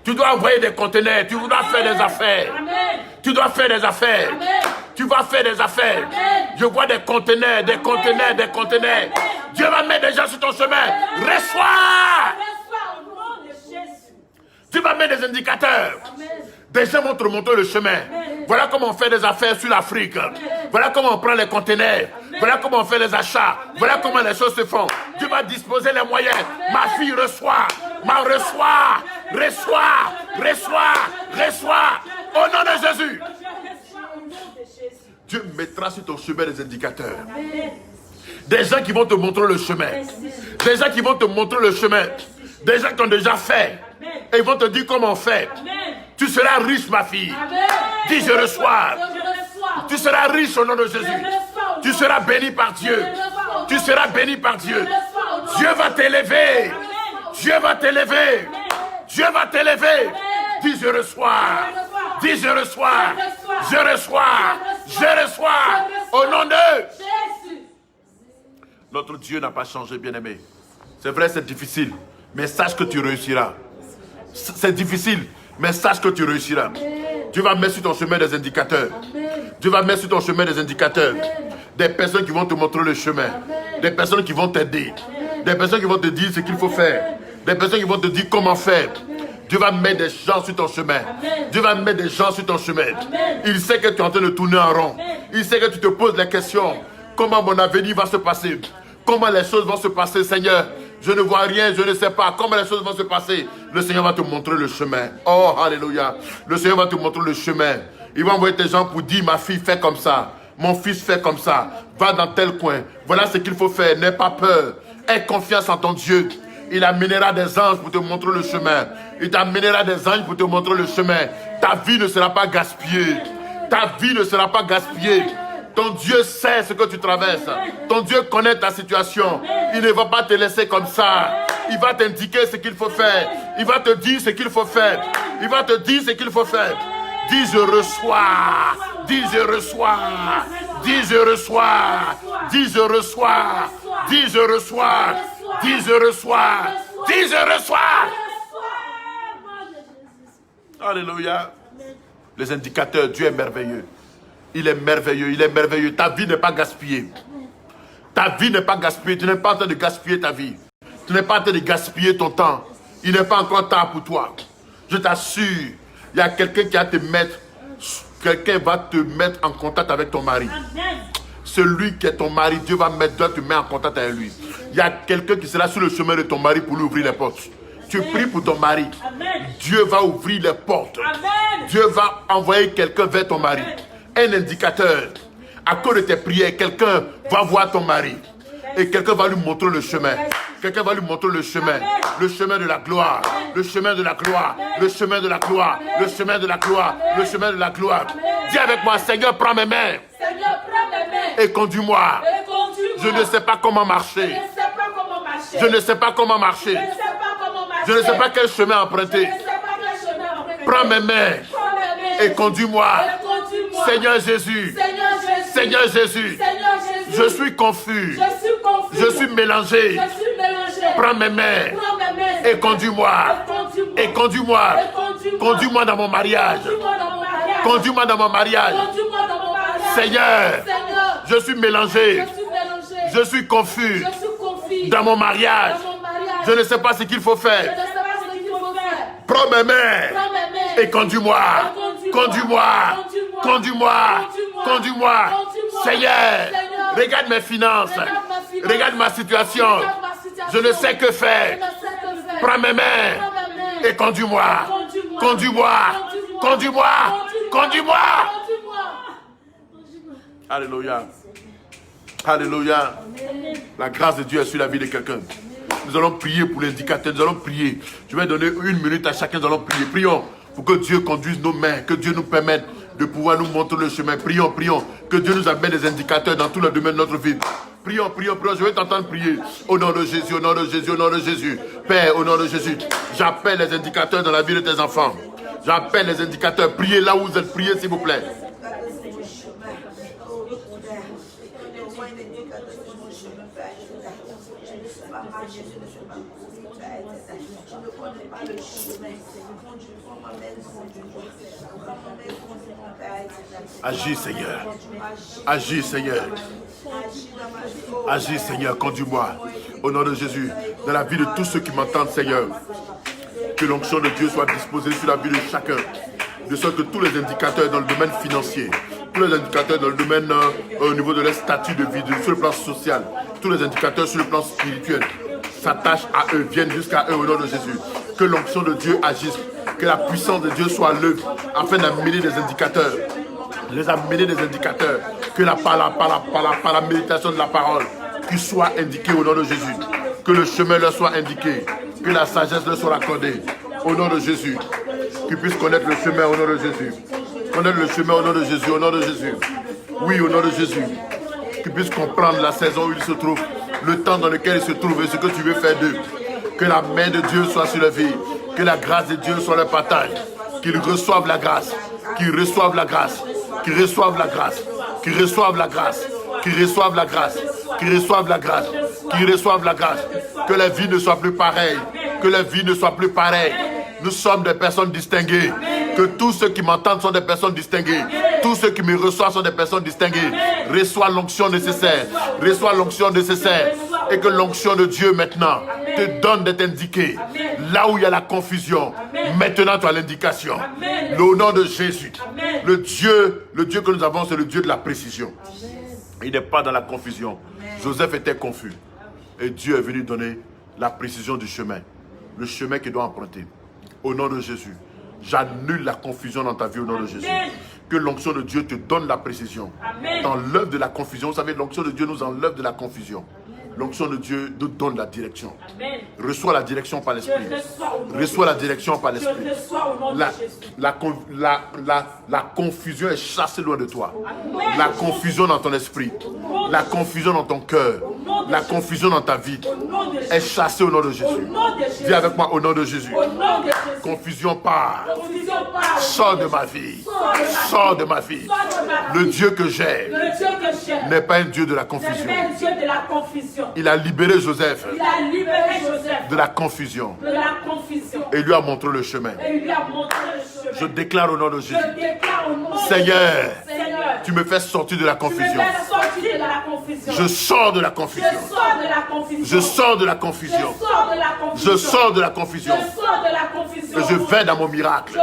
Tu dois envoyer des conteneurs. Tu dois faire des affaires. Tu dois faire des affaires. Tu vas faire des affaires. Je vois des conteneurs, des conteneurs, des conteneurs. Dieu va mettre des gens sur ton chemin. Reçois. Dieu va mettre des indicateurs. Des gens vont te montrer le chemin. Voilà comment on fait des affaires sur l'Afrique. Voilà comment on prend les conteneurs. Voilà comment on fait les achats. Voilà comment les choses se font. Dieu va disposer les moyens. Ma fille reçoit. Ma reçoit. Reçoit. Reçoit. Reçoit. Au nom de Jésus. Que Dieu reçoit au nom de Jésus. Dieu mettra sur ton chemin des indicateurs. Amen. Des gens qui vont te montrer le chemin. Des gens qui vont te montrer le chemin. Des gens qui ont déjà fait. Amen. Et ils vont te dire comment on fait. Amen. Tu seras riche, ma fille. Amen. Dis, je reçois. Tu seras riche au nom de Jésus. Tu seras béni par Dieu. Tu seras béni par Dieu. Dieu va t'élever. Dieu va t'élever. Dieu va t'élever. Dis, je reçois. Dis, je reçois. Je reçois. Je reçois. Au nom de Jésus. Notre Dieu n'a pas changé, bien-aimé. C'est vrai, c'est difficile. Mais sache que tu réussiras. C'est difficile. Mais sache que tu réussiras. Dieu va mettre sur ton chemin des indicateurs. Dieu va mettre sur ton chemin des indicateurs. Des personnes qui vont te montrer le chemin. Des personnes qui vont t'aider. Des personnes qui vont te dire ce qu'il faut faire. Des personnes qui vont te dire comment faire. Dieu va mettre des gens sur ton chemin. Dieu va mettre des gens sur ton chemin. Il sait que tu es en train de tourner en rond. Il sait que tu te poses la question. Comment mon avenir va se passer? Comment les choses vont se passer, Seigneur? Je ne vois rien, je ne sais pas comment les choses vont se passer. Le Seigneur va te montrer le chemin. Oh, alléluia. Le Seigneur va te montrer le chemin. Il va envoyer tes gens pour dire, ma fille, fais comme ça. Mon fils, fait comme ça. Va dans tel coin. Voilà ce qu'il faut faire. N'aie pas peur. Aie confiance en ton Dieu. Il amènera des anges pour te montrer le chemin. Il t'amènera des anges pour te montrer le chemin. Ta vie ne sera pas gaspillée. Ta vie ne sera pas gaspillée. Ton Dieu sait ce que tu traverses. Ton Dieu connaît ta situation. Il ne va pas te laisser comme ça. Il va t'indiquer ce qu'il faut faire. Il va te dire ce qu'il faut faire. Il va te dire ce qu'il faut faire. Dis je reçois. Dis je reçois. Dis je reçois. Dis je reçois. Dis je reçois. Dis je reçois. Dis je reçois. Alléluia. Les indicateurs, Dieu est merveilleux. Il est merveilleux, il est merveilleux. Ta vie n'est pas gaspillée. Ta vie n'est pas gaspillée. Tu n'es pas en train de gaspiller ta vie. Tu n'es pas en train de gaspiller ton temps. Il n'est pas encore tard pour toi. Je t'assure, il y a quelqu'un qui va te mettre, en contact avec ton mari. Celui qui est ton mari, Dieu va te mettre en contact avec lui. Il y a quelqu'un qui sera sur le chemin de ton mari pour lui ouvrir les portes. Tu pries pour ton mari. Dieu va ouvrir les portes. Dieu va envoyer quelqu'un vers ton mari. Un indicateur. À cause de tes prières, quelqu'un va voir ton mari. Et quelqu'un va lui montrer le chemin. Quelqu'un va lui montrer le chemin. Le chemin de la gloire. Le chemin de la gloire. Le chemin de la gloire. Le chemin de la gloire. Le chemin de la gloire. Dis avec moi, Seigneur, prends mes mains. Et conduis-moi. Je ne sais pas comment marcher. Je ne sais pas comment marcher. Je ne sais pas quel chemin emprunter. Prends mes mains. Et conduis-moi. Seigneur Jésus. Seigneur Jésus. Je suis confus. Je suis mélangé. Prends mes mains. Et conduis-moi. Et conduis-moi. Conduis-moi dans mon mariage. Conduis-moi dans mon mariage. Seigneur, je suis mélangé. Je suis confus. Dans mon mariage. Je ne sais pas ce qu'il faut faire. Prends mes mains. Et conduis-moi. Conduis-moi. Conduis-moi. Conduis-moi. Seigneur, regarde mes finances. Regarde ma situation. Je ne sais que faire. Prends mes mains. Et conduis-moi. Conduis-moi. Conduis-moi. Conduis-moi. Alléluia. Alléluia. La grâce de Dieu est sur la vie de quelqu'un. Nous allons prier pour l'indicateur. Nous allons prier. Je vais donner 1 minute à chacun. Nous allons prier. Prions pour que Dieu conduise nos mains. Que Dieu nous permette de pouvoir nous montrer le chemin. Prions, prions. Que Dieu nous amène des indicateurs dans tous les domaines de notre vie. Prions, prions, prions. Je vais t'entendre prier. Au nom de Jésus, au nom de Jésus, au nom de Jésus. Père, au nom de Jésus. J'appelle les indicateurs dans la vie de tes enfants. J'appelle les indicateurs. Priez là où vous êtes. Priez, s'il vous plaît. Agis, Seigneur. Agis, Seigneur. Agis, Seigneur. Conduis-moi. Au nom de Jésus. Dans la vie de tous ceux qui m'entendent, Seigneur. Que l'onction de Dieu soit disposée sur la vie de chacun. De sorte que tous les indicateurs dans le domaine financier, tous les indicateurs dans le domaine au niveau de leur statut de vie, sur le plan social, tous les indicateurs sur le plan spirituel s'attachent à eux, viennent jusqu'à eux au nom de Jésus. Que l'onction de Dieu agisse, Que la puissance de Dieu soit à l'œuvre afin d'amener des indicateurs. Les amener des indicateurs. Que par la méditation de la parole, qu'ils soient indiqués au nom de Jésus. Que le chemin leur soit indiqué. Que la sagesse leur soit accordée. Au nom de Jésus. Qu'ils puissent connaître le chemin au nom de Jésus. Connaître le chemin au nom de Jésus. Au nom de Jésus. Oui, au nom de Jésus. Qu'ils puissent comprendre la saison où ils se trouvent. Le temps dans lequel ils se trouvent et ce que tu veux faire d'eux. Que la main de Dieu soit sur leur vie. Que la grâce de Dieu soit leur partage. Qu'ils reçoivent la grâce. Qu'ils reçoivent la grâce. Qu'ils reçoivent la grâce. Qu'ils reçoivent la grâce. Qu'ils reçoivent la grâce. Qu'ils reçoivent la grâce. Qu'ils reçoivent la grâce. Que la vie ne soit plus pareille. Que la vie ne soit plus pareille. Nous sommes des personnes distinguées. Que tous ceux qui m'entendent sont des personnes distinguées. Tous ceux qui me reçoivent sont des personnes distinguées. Reçois l'onction nécessaire. Reçois l'onction nécessaire. Et que l'onction de Dieu maintenant te donne d'être indiqué. Là où il y a la confusion, maintenant tu as l'indication. Au nom de Jésus. Le Dieu que nous avons, c'est le Dieu de la précision. Il n'est pas dans la confusion. Joseph était confus. Et Dieu est venu donner la précision du chemin. Le chemin qu'il doit emprunter. Au nom de Jésus. J'annule la confusion dans ta vie au nom de Jésus. Que l'onction de Dieu te donne la précision. Dans l'œuvre de la confusion, vous savez, l'onction de Dieu nous enlève de la confusion. L'onction de Dieu nous donne la direction. Reçois la direction par l'Esprit. Reçois la direction par l'Esprit. La confusion est chassée loin de toi. La confusion dans ton esprit. La confusion dans ton cœur. La confusion dans ta vie est chassée au nom de Jésus. Dis avec moi au nom de Jésus. Confusion part. Sors de ma vie. Sors de ma vie. Le Dieu que j'ai n'est pas un Dieu de la confusion. Il a libéré Joseph de la confusion et lui a montré le chemin. Je déclare au nom de Jésus. Seigneur, tu me fais sortir de la confusion. Je sors de la confusion. Je sors de la confusion. Je sors de la confusion. Je vais dans mon miracle.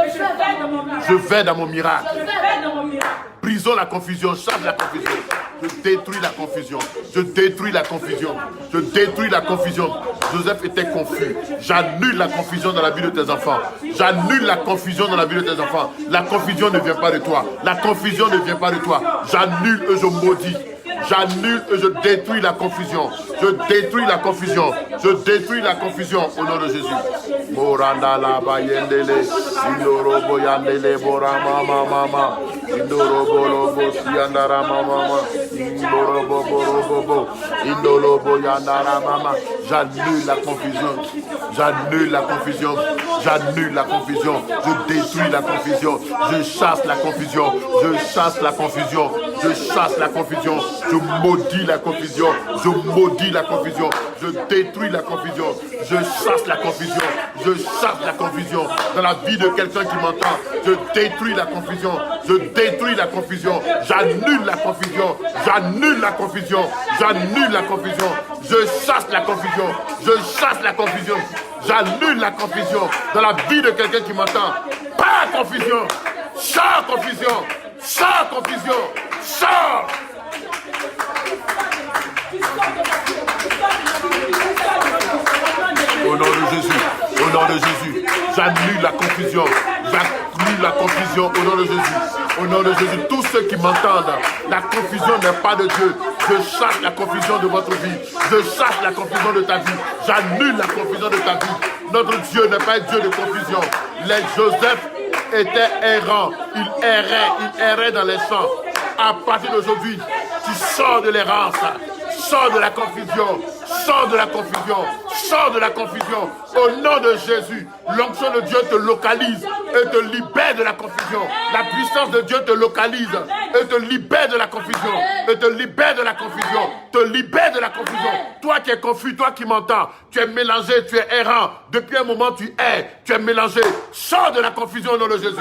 Je vais dans mon miracle. Brisons la confusion, chasse la confusion. Je détruis la confusion. Je détruis la confusion. Je détruis la confusion. Joseph était confus. J'annule la confusion dans la vie de tes enfants. J'annule la confusion dans la vie de tes enfants. La confusion ne vient pas de toi. La confusion ne vient pas de toi. J'annule et je maudis. J'annule et je détruis la confusion. Je détruis la confusion. Je détruis la confusion au nom de Jésus. Moranda la bayendele, indorobo yandele borama mama, indorobo lobo siandara mama, indorobo borobo, indorobo yandara mama. J'annule la confusion. J'annule la confusion. J'annule la confusion. Je détruis la confusion. Je chasse la confusion. Je chasse la confusion. Je chasse la confusion. Je maudis la confusion. Je maudis la confusion. Je détruis la confusion. Je chasse la confusion. Je chasse la confusion. Dans la vie de quelqu'un qui m'entend, je détruis la confusion. Je détruis la confusion. J'annule la confusion. J'annule la confusion. J'annule la confusion. Je chasse la confusion. Je chasse la confusion. J'annule la confusion. Dans la vie de quelqu'un qui m'entend, pas confusion. Sors confusion. Sors confusion. Sors. Au nom de Jésus, au nom de Jésus, j'annule la confusion, j'annule la confusion au nom de Jésus, au nom de Jésus. Tous ceux qui m'entendent, la confusion n'est pas de Dieu. Je chasse la confusion de votre vie, je chasse la confusion de ta vie, j'annule la confusion de ta vie. Notre Dieu n'est pas un Dieu de confusion. Les Joseph étaient errants, il errait dans les champs. À partir d'aujourd'hui, tu sors de l'errance. Sors de la confusion, sors de la confusion, sors de la confusion. Au nom de Jésus, l'onction de Dieu te localise et te libère de la confusion. La puissance de Dieu te localise et te libère de la confusion. Et te libère de la confusion. Te libère de la confusion. Toi qui es confus, toi qui m'entends, tu es mélangé, tu es errant. Depuis un moment, tu es mélangé. Sors de la confusion au nom de Jésus.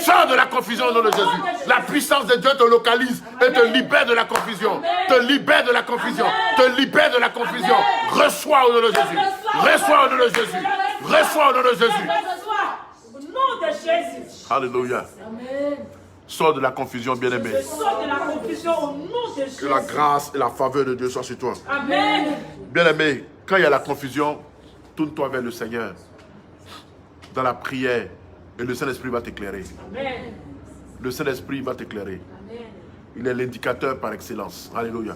Sors de la confusion au nom de Jésus. La puissance de Dieu te localise et te libère de la confusion. Te libère de la confusion. Te libère de la confusion. Reçois au nom de Jésus. Reçois au nom de Jésus. Reçois au nom de Jésus. Au nom de Jésus. Alléluia. Sors de la confusion, bien-aimé. Sors de la confusion au nom de Jésus. Que la grâce et la faveur de Dieu soient sur toi. Amen. Bien-aimé, quand il y a la confusion, tourne-toi vers le Seigneur. Dans la prière, Et le Saint-Esprit va t'éclairer. Amen. Le Saint-Esprit va t'éclairer. Il est l'indicateur par excellence. Alléluia.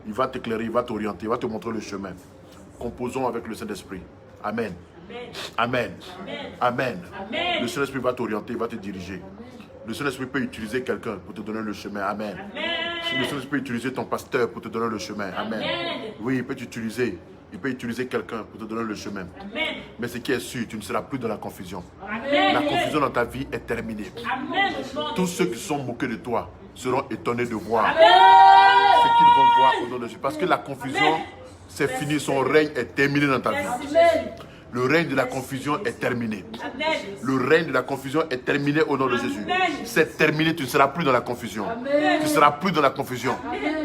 Il va t'éclairer, il va t'orienter, il va te montrer le chemin. Composons avec le Saint-Esprit. Amen. Amen. Amen. Le Saint-Esprit va t'orienter, il va te diriger. Le Saint-Esprit peut utiliser quelqu'un pour te donner le chemin. Amen. Le Saint-Esprit peut utiliser ton pasteur pour te donner le chemin. Amen. Oui, il peut t'utiliser. Il peut utiliser quelqu'un pour te donner le chemin. Amen. Mais ce qui est sûr, tu ne seras plus dans la confusion. Amen. La confusion dans ta vie est terminée. Amen. Tous ceux qui sont moqués de toi seront étonnés de voir Amen. ce qu'ils vont voir au nom de Jésus. Parce que la confusion, c'est fini. Son règne est terminé dans ta vie. Amen. Le règne de la confusion est terminé. Amen. Le règne de la confusion est terminé au nom de Jésus. C'est terminé, tu ne seras plus dans la confusion. Tu ne seras plus dans la confusion.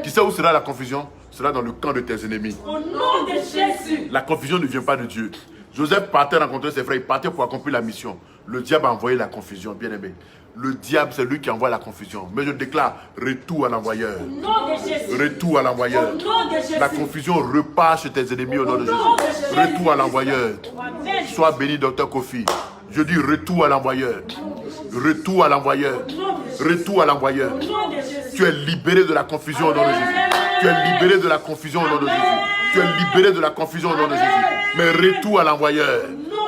Qui sait où sera la confusion? Sera dans le camp de tes ennemis. Au nom de Jésus. La confusion ne vient pas de Dieu. Joseph partait rencontrer ses frères, il partait pour accomplir la mission. Le diable a envoyé la confusion, bien aimé. Le diable, c'est lui qui envoie la confusion. Mais je déclare, retour à l'envoyeur. Au nom de Jésus. Retour à l'envoyeur. Au nom de Jésus. La confusion repart chez tes ennemis au nom de Jésus. Retour à l'envoyeur. Amen. Sois béni, docteur Kofi. Je dis retour à l'envoyeur. Retour à l'envoyeur. Retour à l'envoyeur. Au nom de Jésus. Tu es libéré de la confusion au nom de Jésus. Tu es libéré de la confusion au nom de Jésus. Tu es libéré de la confusion au nom de Jésus. Mais retour à l'envoyeur.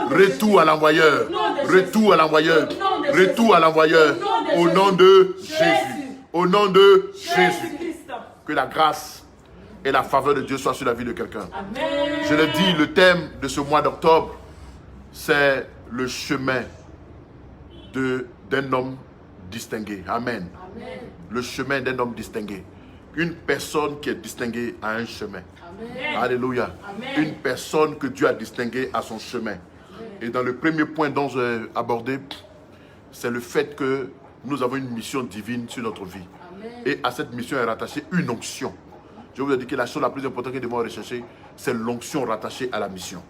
Retour à l'envoyeur. Retour à l'envoyeur. Retour à l'envoyeur. Au nom de Jésus. Au nom de Jésus. Christ. Que la grâce et la faveur de Dieu soient sur la vie de quelqu'un. Amen. Je le dis, le thème de ce mois d'octobre, c'est le chemin d'un homme distingué. Amen. Le chemin d'un homme distingué. Une personne qui est distinguée a un chemin. Alléluia. Une personne que Dieu a distinguée a son chemin. Et dans le premier point dont j'ai abordé, c'est le fait que nous avons une mission divine sur notre vie. Et à cette mission est rattachée une onction. Je vous ai dit que la chose la plus importante que nous devons rechercher, c'est l'onction rattachée à la mission.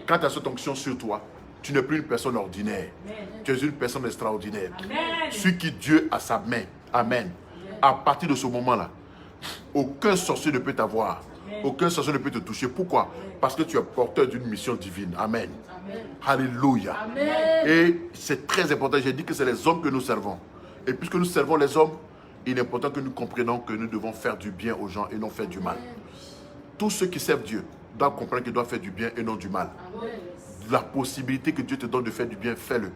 Quand tu as cette onction sur toi, tu n'es plus une personne ordinaire. Tu es une personne extraordinaire. Celui qui Dieu a sa main. Amen. À partir de ce moment-là, aucun sorcier ne peut t'avoir. Aucun sorcier ne peut te toucher. Pourquoi? Parce que tu es porteur d'une mission divine. Amen. Alléluia. Et c'est très important. J'ai dit que c'est les hommes que nous servons. Et puisque nous servons les hommes, il est important que nous comprenions que nous devons faire du bien aux gens et non faire du mal. Tous ceux qui servent Dieu doivent comprendre qu'ils doivent faire du bien et non du mal. La possibilité que Dieu te donne de faire du bien, fais-le.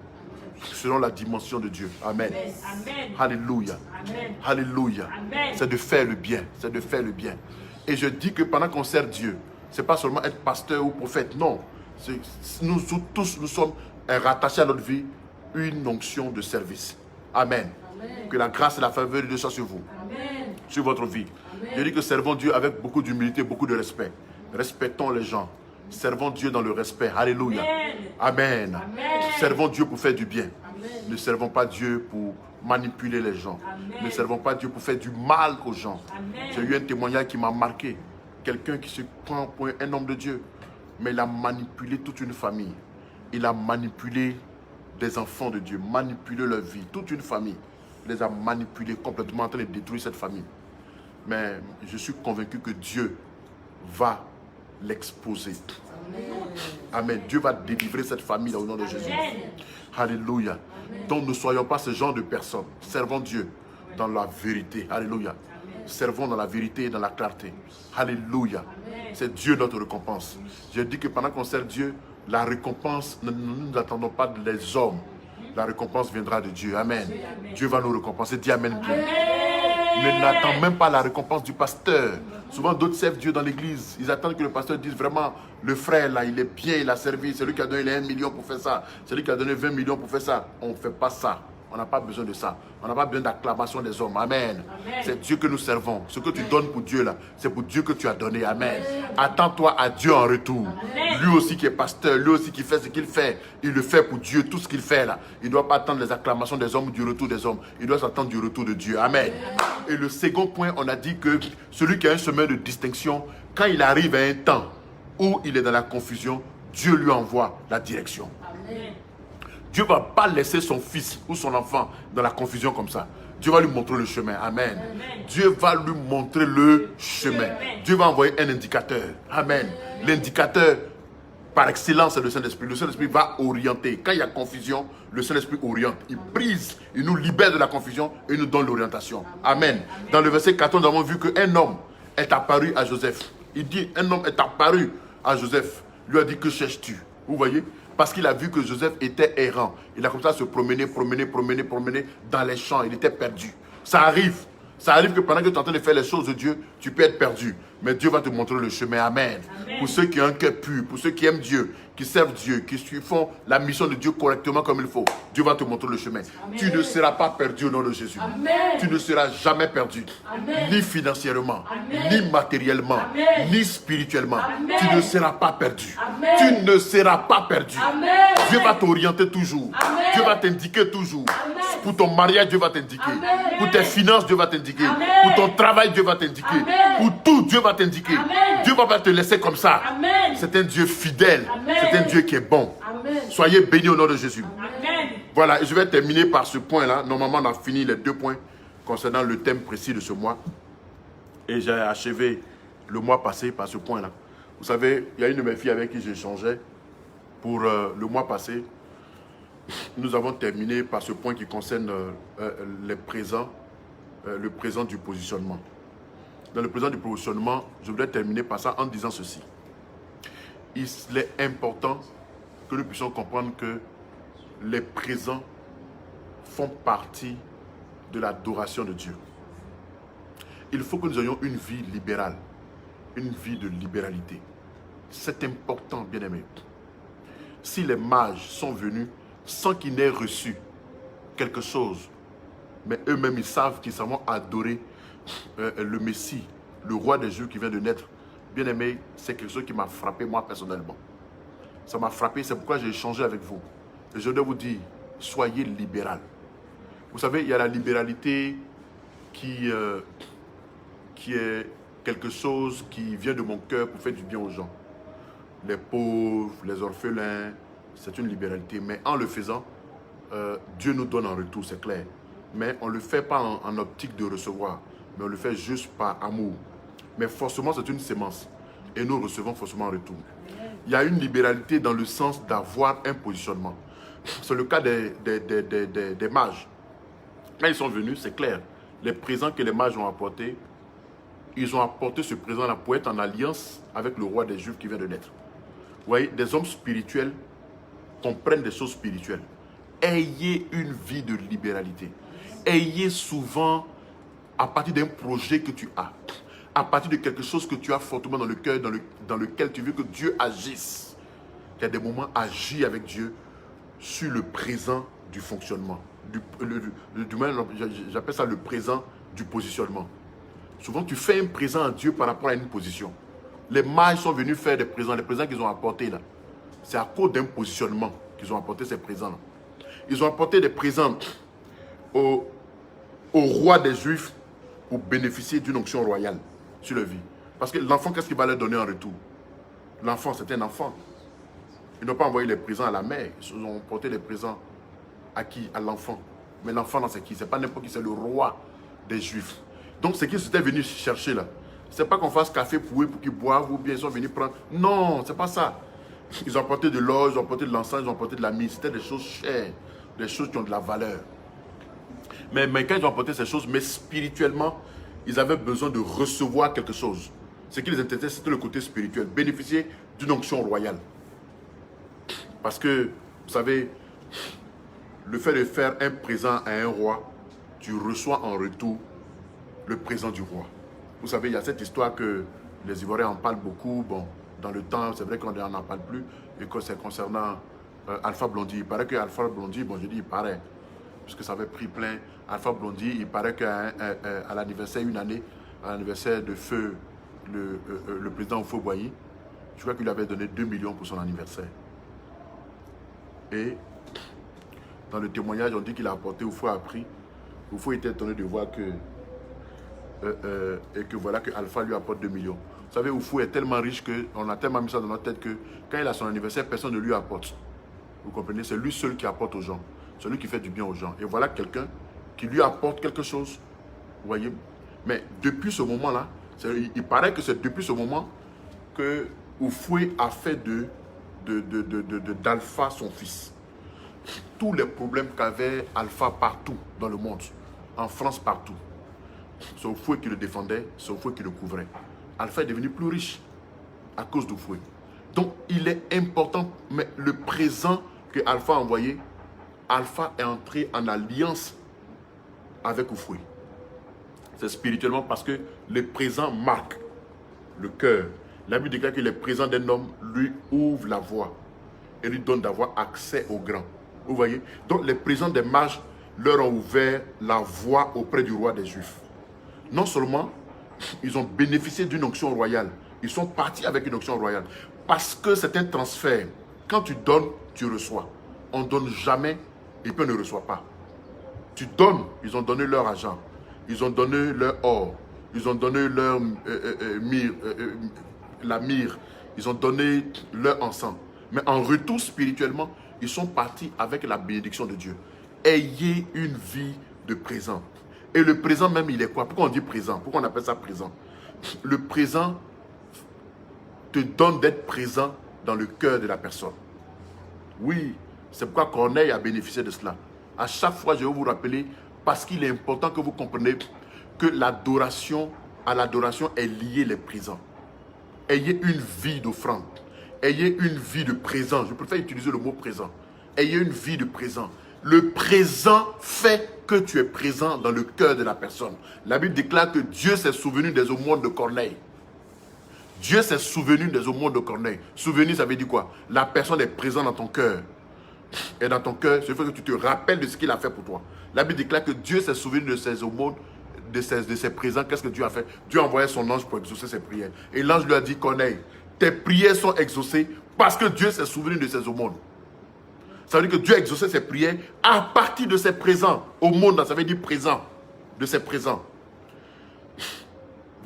Selon la dimension de Dieu. Amen. Amen. Alléluia. Amen. Alléluia. Amen. C'est de faire le bien. C'est de faire le bien. Et je dis que pendant qu'on sert Dieu, ce n'est pas seulement être pasteur ou prophète. Non. Nous tous, nous sommes rattachés à notre vie une onction de service. Amen. Que la grâce et la faveur de Dieu soient sur vous. Amen. Sur votre vie. Je dis que servons Dieu avec beaucoup d'humilité, beaucoup de respect. Respectons les gens. Servons Dieu dans le respect. Alléluia. Amen. Amen. Amen. Servons Dieu pour faire du bien. Ne servons pas Dieu pour manipuler les gens. Amen. Ne servons pas Dieu pour faire du mal aux gens. Amen. J'ai eu un témoignage qui m'a marqué. Quelqu'un qui se prend pour un homme de Dieu. Mais il a manipulé toute une famille. Il a manipulé des enfants de Dieu. Manipulé leur vie. Toute une famille. Il les a manipulés complètement en train de détruire cette famille. Mais je suis convaincu que Dieu va l'exposer. Amen. Dieu va délivrer cette famille au nom de Jésus. Alléluia. Donc ne soyons pas ce genre de personnes. Servons Dieu dans la vérité. Alléluia. Servons dans la vérité et dans la clarté. Alléluia. C'est Dieu notre récompense. J'ai dit que pendant qu'on sert Dieu, la récompense, nous n'attendons pas des hommes. La récompense viendra de Dieu. Amen. Dieu va nous récompenser. Dis Amen. Ne n'attends même pas la récompense du pasteur. Souvent d'autres servent Dieu dans l'église. Ils attendent que le pasteur dise vraiment, le frère là, il est bien, il a servi. C'est lui qui a donné les 1 million pour faire ça. C'est lui qui a donné 20 millions pour faire ça. On ne fait pas ça. On n'a pas besoin de ça. On n'a pas besoin d'acclamation des hommes. Amen. C'est Dieu que nous servons. Ce que tu donnes pour Dieu là, c'est pour Dieu que tu as donné. Amen. Attends-toi à Dieu en retour. Lui aussi qui est pasteur, lui aussi qui fait ce qu'il fait, il le fait pour Dieu. Tout ce qu'il fait là, il ne doit pas attendre les acclamations des hommes ou du retour des hommes. Il doit s'attendre du retour de Dieu. Amen. Et le second point, on a dit que celui qui a un chemin de distinction, quand il arrive à un temps où il est dans la confusion, Dieu lui envoie la direction. Amen. Dieu ne va pas laisser son fils ou son enfant dans la confusion comme ça. Dieu va lui montrer le chemin. Amen. Dieu va lui montrer le chemin. Dieu va envoyer un indicateur. Amen. L'indicateur Par excellence, c'est le Saint-Esprit. Le Saint-Esprit va orienter. Quand il y a confusion, le Saint-Esprit oriente. Il brise, il nous libère de la confusion et il nous donne l'orientation. Amen. Dans le verset 14, nous avons vu qu'un homme est apparu à Joseph. Il dit, un homme est apparu à Joseph. Il lui a dit, que cherches-tu? Vous voyez? Parce qu'il a vu que Joseph était errant. Il a commencé à se promener dans les champs. Il était perdu. Ça arrive. Ça arrive que pendant que tu es en train de faire les choses de Dieu, tu peux être perdu. Mais Dieu va te montrer le chemin. Amen. Amen. Pour ceux qui ont un cœur pur, pour ceux qui aiment Dieu, qui servent Dieu, qui font la mission de Dieu correctement comme il faut, Dieu va te montrer le chemin. Amen. Tu ne seras pas perdu au nom de Jésus. Amen. Tu ne seras jamais perdu. Amen. Ni financièrement, Amen. Ni matériellement, Amen. Ni spirituellement. Amen. Tu ne seras pas perdu. Amen. Tu ne seras pas perdu. Amen. Dieu va t'orienter toujours. Amen. Dieu va t'indiquer toujours. Amen. Pour ton mariage, Dieu va t'indiquer. Pour tes finances, Dieu va t'indiquer. Pour ton travail, Dieu va t'indiquer. Pour tout, Dieu va t'indiquer. Dieu va pas te laisser comme ça. C'est un Dieu fidèle. C'est un Dieu qui est bon. Amen. Soyez bénis au nom de Jésus. Amen. Voilà, je vais terminer par ce point-là. Normalement, on a fini les 2 points concernant le thème précis de ce mois. Et j'ai achevé le mois passé par ce point-là. Vous savez, il y a une de mes filles avec qui j'échangeais pour le mois passé. Nous avons terminé par ce point qui concerne les présents, le présent du positionnement. Dans le présent du positionnement, je voudrais terminer par ça en disant ceci. Il est important que nous puissions comprendre que les présents font partie de l'adoration de Dieu. Il faut que nous ayons une vie libérale, une vie de libéralité. C'est important, bien-aimés. Si les mages sont venus sans qu'ils n'aient reçu quelque chose, mais eux-mêmes ils savent qu'ils savent adorer le Messie, le roi des Juifs qui vient de naître. Bien aimé, c'est quelque chose qui m'a frappé moi personnellement. Ça m'a frappé, c'est pourquoi j'ai échangé avec vous. Et je dois vous dire, soyez libéral. Vous savez, il y a la libéralité qui est quelque chose qui vient de mon cœur pour faire du bien aux gens. Les pauvres, les orphelins, c'est une libéralité. Mais en le faisant, Dieu nous donne en retour, c'est clair. Mais on ne le fait pas en optique de recevoir, mais on le fait juste par amour. Mais forcément, c'est une sémence. Et nous recevons forcément en retour. Il y a une libéralité dans le sens d'avoir un positionnement. C'est le cas des mages. Quand ils sont venus, c'est clair. Les présents que les mages ont apportés, ils ont apporté ce présent-là pour être en alliance avec le roi des Juifs qui vient de naître. Vous voyez, des hommes spirituels comprennent des choses spirituelles. Ayez une vie de libéralité. Ayez souvent, à partir d'un projet que tu as, à partir de quelque chose que tu as fortement dans le cœur, dans lequel tu veux que Dieu agisse. Il y a des moments, agis avec Dieu sur le présent du fonctionnement. J'appelle ça le présent du positionnement. Souvent, tu fais un présent à Dieu par rapport à une position. Les mages sont venus faire des présents. Les présents qu'ils ont apportés là, c'est à cause d'un positionnement qu'ils ont apporté ces présents-là. Ils ont apporté des présents au roi des Juifs pour bénéficier d'une onction royale sur leur vie. Parce que l'enfant, qu'est-ce qu'il va leur donner en retour? L'enfant, c'est un enfant. Ils n'ont pas envoyé les présents à la mère. Ils ont porté les présents à qui? À l'enfant. Mais l'enfant, c'est qui? C'est pas n'importe qui, c'est le roi des Juifs. Donc, ce qu'ils étaient venus chercher là, c'est pas qu'on fasse café pour eux, pour qu'ils boivent, ou bien ils sont venus prendre. Non, c'est pas ça. Ils ont apporté de l'or, ils ont apporté de l'encens, ils ont apporté de la myrrhe. C'était des choses chères, des choses qui ont de la valeur. Mais quand ils ont apporté ces choses, mais spirituellement, ils avaient besoin de recevoir quelque chose. Ce qui les intéressait, c'était le côté spirituel. Bénéficier d'une onction royale. Parce que, vous savez, le fait de faire un présent à un roi, tu reçois en retour le présent du roi. Vous savez, il y a cette histoire que les Ivoiriens en parlent beaucoup. Bon, dans le temps, c'est vrai qu'on n'en parle plus. Et que c'est concernant Alpha Blondy. Il paraît que Alpha Blondy, bon, je dis il paraît, parce que ça avait pris plein. Alpha Blondy, il paraît qu'à l'anniversaire, une année, à l'anniversaire de Feu, le président Feu Boigny, je crois qu'il lui avait donné 2 millions pour son anniversaire. Et dans le témoignage, on dit qu'il a apporté, Oufou a pris. Oufou était étonné de voir que et que voilà que Alpha lui apporte 2 millions. Vous savez, Oufou est tellement riche qu'on a tellement mis ça dans notre tête que quand il a son anniversaire, personne ne lui apporte. Vous comprenez? C'est lui seul qui apporte aux gens. C'est lui qui fait du bien aux gens. Et voilà quelqu'un qui lui apporte quelque chose. Vous voyez? Mais depuis ce moment-là, il paraît que c'est depuis ce moment que Oufoué a fait de d'Alpha, son fils. Tous les problèmes qu'avait Alpha partout dans le monde, en France partout, c'est Oufoué qui le défendait, c'est Oufoué qui le couvrait. Alpha est devenu plus riche à cause d'Oufoué. Donc il est important, mais le présent que Alpha a envoyé, Alpha est entré en alliance avec Oufoué. C'est spirituellement parce que le présent marque le cœur. La Bible déclare que le présent d'un homme lui ouvre la voie et lui donne d'avoir accès au grand. Vous voyez? Donc les présents des mages leur ont ouvert la voie auprès du roi des Juifs. Non seulement ils ont bénéficié d'une onction royale, ils sont partis avec une onction royale. Parce que c'est un transfert. Quand tu donnes, tu reçois. On ne donne jamais et puis on ne reçoit pas. Tu donnes, ils ont donné leur argent, ils ont donné leur or, ils ont donné leur la myrrhe, ils ont donné leur encens. Mais en retour spirituellement, ils sont partis avec la bénédiction de Dieu. Ayez une vie de présent. Et le présent même, il est quoi? Pourquoi on dit présent? Pourquoi on appelle ça présent? Le présent te donne d'être présent dans le cœur de la personne. Oui, c'est pourquoi Corneille a bénéficié de cela. À chaque fois, je vais vous rappeler, parce qu'il est important que vous compreniez que l'adoration, à l'adoration est liée les présents. Ayez une vie d'offrande. Ayez une vie de présent. Je préfère utiliser le mot présent. Ayez une vie de présent. Le présent fait que tu es présent dans le cœur de la personne. La Bible déclare que Dieu s'est souvenu des aumônes de Corneille. Dieu s'est souvenu des aumônes de Corneille. Souvenir, ça veut dire quoi? La personne est présente dans ton cœur. Et dans ton cœur, c'est fait que tu te rappelles de ce qu'il a fait pour toi. La Bible déclare que Dieu s'est souvenu de ses aumônes, de ses présents. Qu'est-ce que Dieu a fait? Dieu a envoyé son ange pour exaucer ses prières. Et l'ange lui a dit, Corneille, tes prières sont exaucées parce que Dieu s'est souvenu de ses aumônes. Ça veut dire que Dieu a exaucé ses prières à partir de ses présents. Aumônes, ça veut dire présent. De ses présents.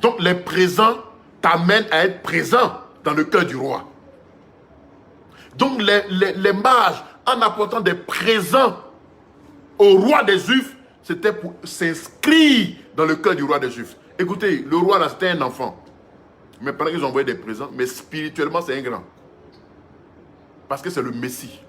Donc les présents t'amènent à être présent dans le cœur du roi. Donc les mages, en apportant des présents au roi des Juifs, c'était pour s'inscrire dans le cœur du roi des Juifs. Écoutez, le roi là, c'était un enfant. Mais pendant qu'ils ont envoyé des présents, mais spirituellement, c'est un grand. Parce que c'est le Messie.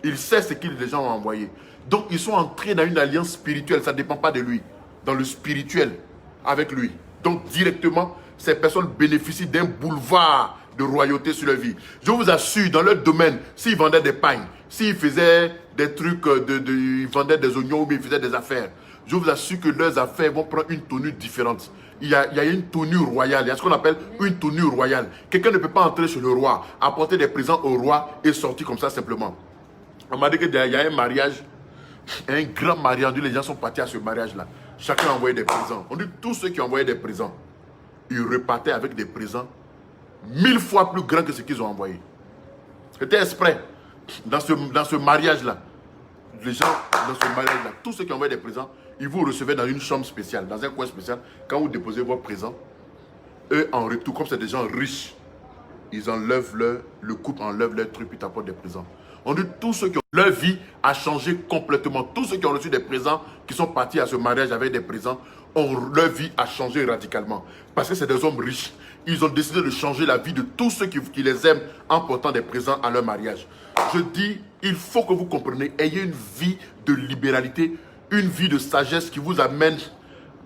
Il sait ce que les gens ont envoyé. Donc, ils sont entrés dans une alliance spirituelle. Ça ne dépend pas de lui. Dans le spirituel, avec lui. Donc, directement, ces personnes bénéficient d'un boulevard de royauté sur leur vie. Je vous assure, dans leur domaine, s'ils vendaient des pagnes, s'ils faisaient des trucs, ils vendaient des oignons ou bien ils faisaient des affaires, je vous assure que leurs affaires vont prendre une tenue différente. Il y a une tenue royale, il y a ce qu'on appelle une tenue royale. Quelqu'un ne peut pas entrer chez le roi, apporter des présents au roi et sortir comme ça simplement. On m'a dit qu'il y a un mariage, un grand mariage, les gens sont partis à ce mariage-là. Chacun a envoyé des présents. On dit tous ceux qui ont envoyé des présents, ils repartaient avec des présents 1000 fois plus grands que ce qu'ils ont envoyé. C'était exprès. Dans ce mariage-là, les gens, dans ce mariage-là, tous ceux qui ont envoyé des présents, ils vous recevaient dans une chambre spéciale, dans un coin spécial. Quand vous déposez vos présents, eux, en retour, comme c'est des gens riches, ils enlèvent le couple enlève leur truc, puis t'apportent des présents. On dit tous ceux qui ont... Leur vie a changé complètement. Tous ceux qui ont reçu des présents, qui sont partis à ce mariage avec des présents, leur vie a changé radicalement. Parce que c'est des hommes riches. Ils ont décidé de changer la vie de tous ceux qui les aiment en portant des présents à leur mariage. Je dis, il faut que vous compreniez, ayez une vie de libéralité, une vie de sagesse qui vous amène,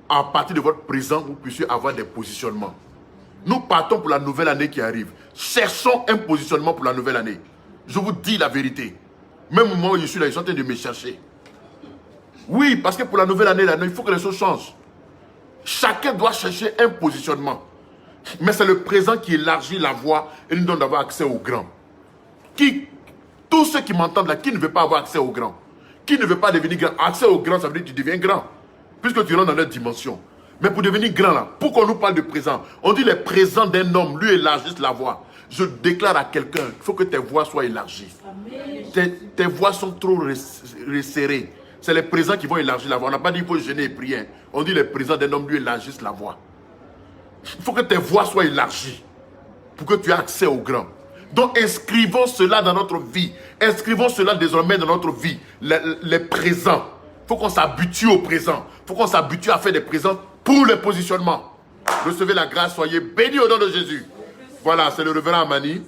à partir de votre présent, vous puissiez avoir des positionnements. Nous partons pour la nouvelle année qui arrive. Cherchons un positionnement pour la nouvelle année. Je vous dis la vérité. Même au moment où je suis là, ils sont en train de me chercher. Oui, parce que pour la nouvelle année, là, il faut que les choses changent. Chacun doit chercher un positionnement. Mais c'est le présent qui élargit la voie et nous donne d'avoir accès au grand. Tous ceux qui m'entendent là, qui ne veut pas avoir accès au grand? Qui ne veut pas devenir grand? Accès au grand, ça veut dire que tu deviens grand. Puisque tu rentres dans leur dimension. Mais pour devenir grand là, pourquoi on nous parle de présent? On dit les présents d'un homme lui élargissent la voie. Je déclare à quelqu'un, il faut que tes voix soient élargies. Tes voix sont trop resserrées. C'est les présents qui vont élargir la voix. On n'a pas dit qu'il faut gêner et prier. On dit les présents d'un homme lui élargissent la voix. Il faut que tes voix soient élargies pour que tu aies accès au grand. Donc inscrivons cela dans notre vie. Inscrivons cela désormais dans notre vie. Les présents. Il faut qu'on s'habitue au présent. Il faut qu'on s'habitue à faire des présents pour le positionnement. Recevez la grâce, soyez bénis au nom de Jésus. Voilà, c'est le révérend Amani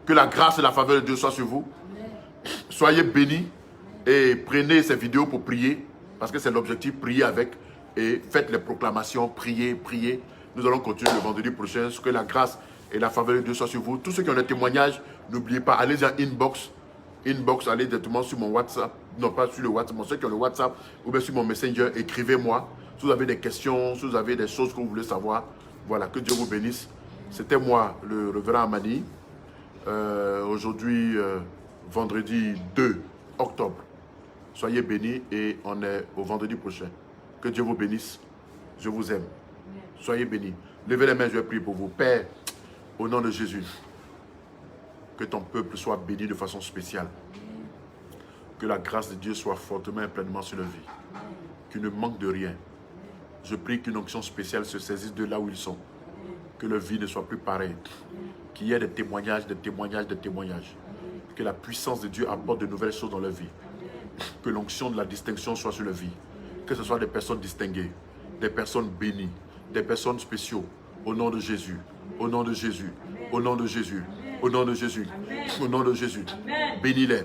Que la grâce et la faveur de Dieu soient sur vous. Soyez bénis et prenez ces vidéos pour prier, parce que c'est l'objectif, prier avec, et faites les proclamations, priez, priez. Nous allons continuer le vendredi prochain. Que la grâce et la faveur de Dieu soient sur vous. Tous ceux qui ont des témoignages, n'oubliez pas, allez en inbox. Inbox, allez directement sur mon WhatsApp. Non, pas sur le WhatsApp, mais ceux qui ont le WhatsApp ou bien sur mon Messenger, écrivez-moi. Si vous avez des questions, si vous avez des choses que vous voulez savoir, voilà, que Dieu vous bénisse. C'était moi, le révérend Amani. Aujourd'hui, vendredi 2 octobre. Soyez bénis et on est au vendredi prochain. Que Dieu vous bénisse. Je vous aime. Soyez bénis. Levez les mains, je vais prier pour vous. Père, au nom de Jésus, que ton peuple soit béni de façon spéciale. Que la grâce de Dieu soit fortement et pleinement sur leur vie. Qu'il ne manque de rien. Je prie qu'une onction spéciale se saisisse de là où ils sont. Que leur vie ne soit plus pareille. Qu'il y ait des témoignages, des témoignages, des témoignages. Que la puissance de Dieu apporte de nouvelles choses dans leur vie. Que l'onction de la distinction soit sur leur vie. Que ce soit des personnes distinguées, des personnes bénies, des personnes spéciaux. Au nom de Jésus. Au nom de Jésus. Au nom de Jésus. Au nom de Jésus. Au nom de Jésus. Bénis-les.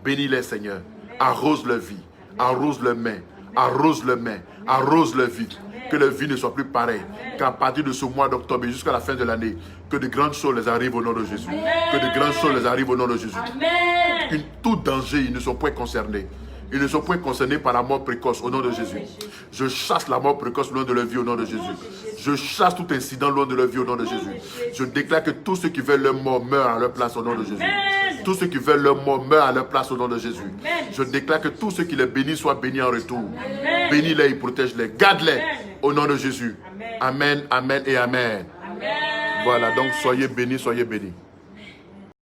Bénis-les, Seigneur. Arrose leur vie. Arrose leurs mains. Arrose leurs mains. Arrose leur vie. Que leur vie ne soit plus pareille. Qu'à partir de ce mois d'octobre et jusqu'à la fin de l'année, que de grandes choses les arrivent au nom de Jésus. Que de grandes choses les arrivent au nom de Jésus. Tout danger, ils ne sont point concernés. Ils ne sont point concernés par la mort précoce au nom de Jésus. Je chasse la mort précoce loin de leur vie au nom de Jésus. Je chasse tout incident loin de leur vie au nom de Jésus. Je déclare que tous ceux qui veulent leur mort meurent à leur place au nom de Jésus. Tous ceux qui veulent leur mort meurent à leur place au nom de Jésus. Je déclare que tous ceux qui les bénissent soient bénis en retour. Bénis-les et protège-les. Garde-les au nom de Jésus. Amen, amen et amen. Voilà, donc soyez bénis, soyez bénis.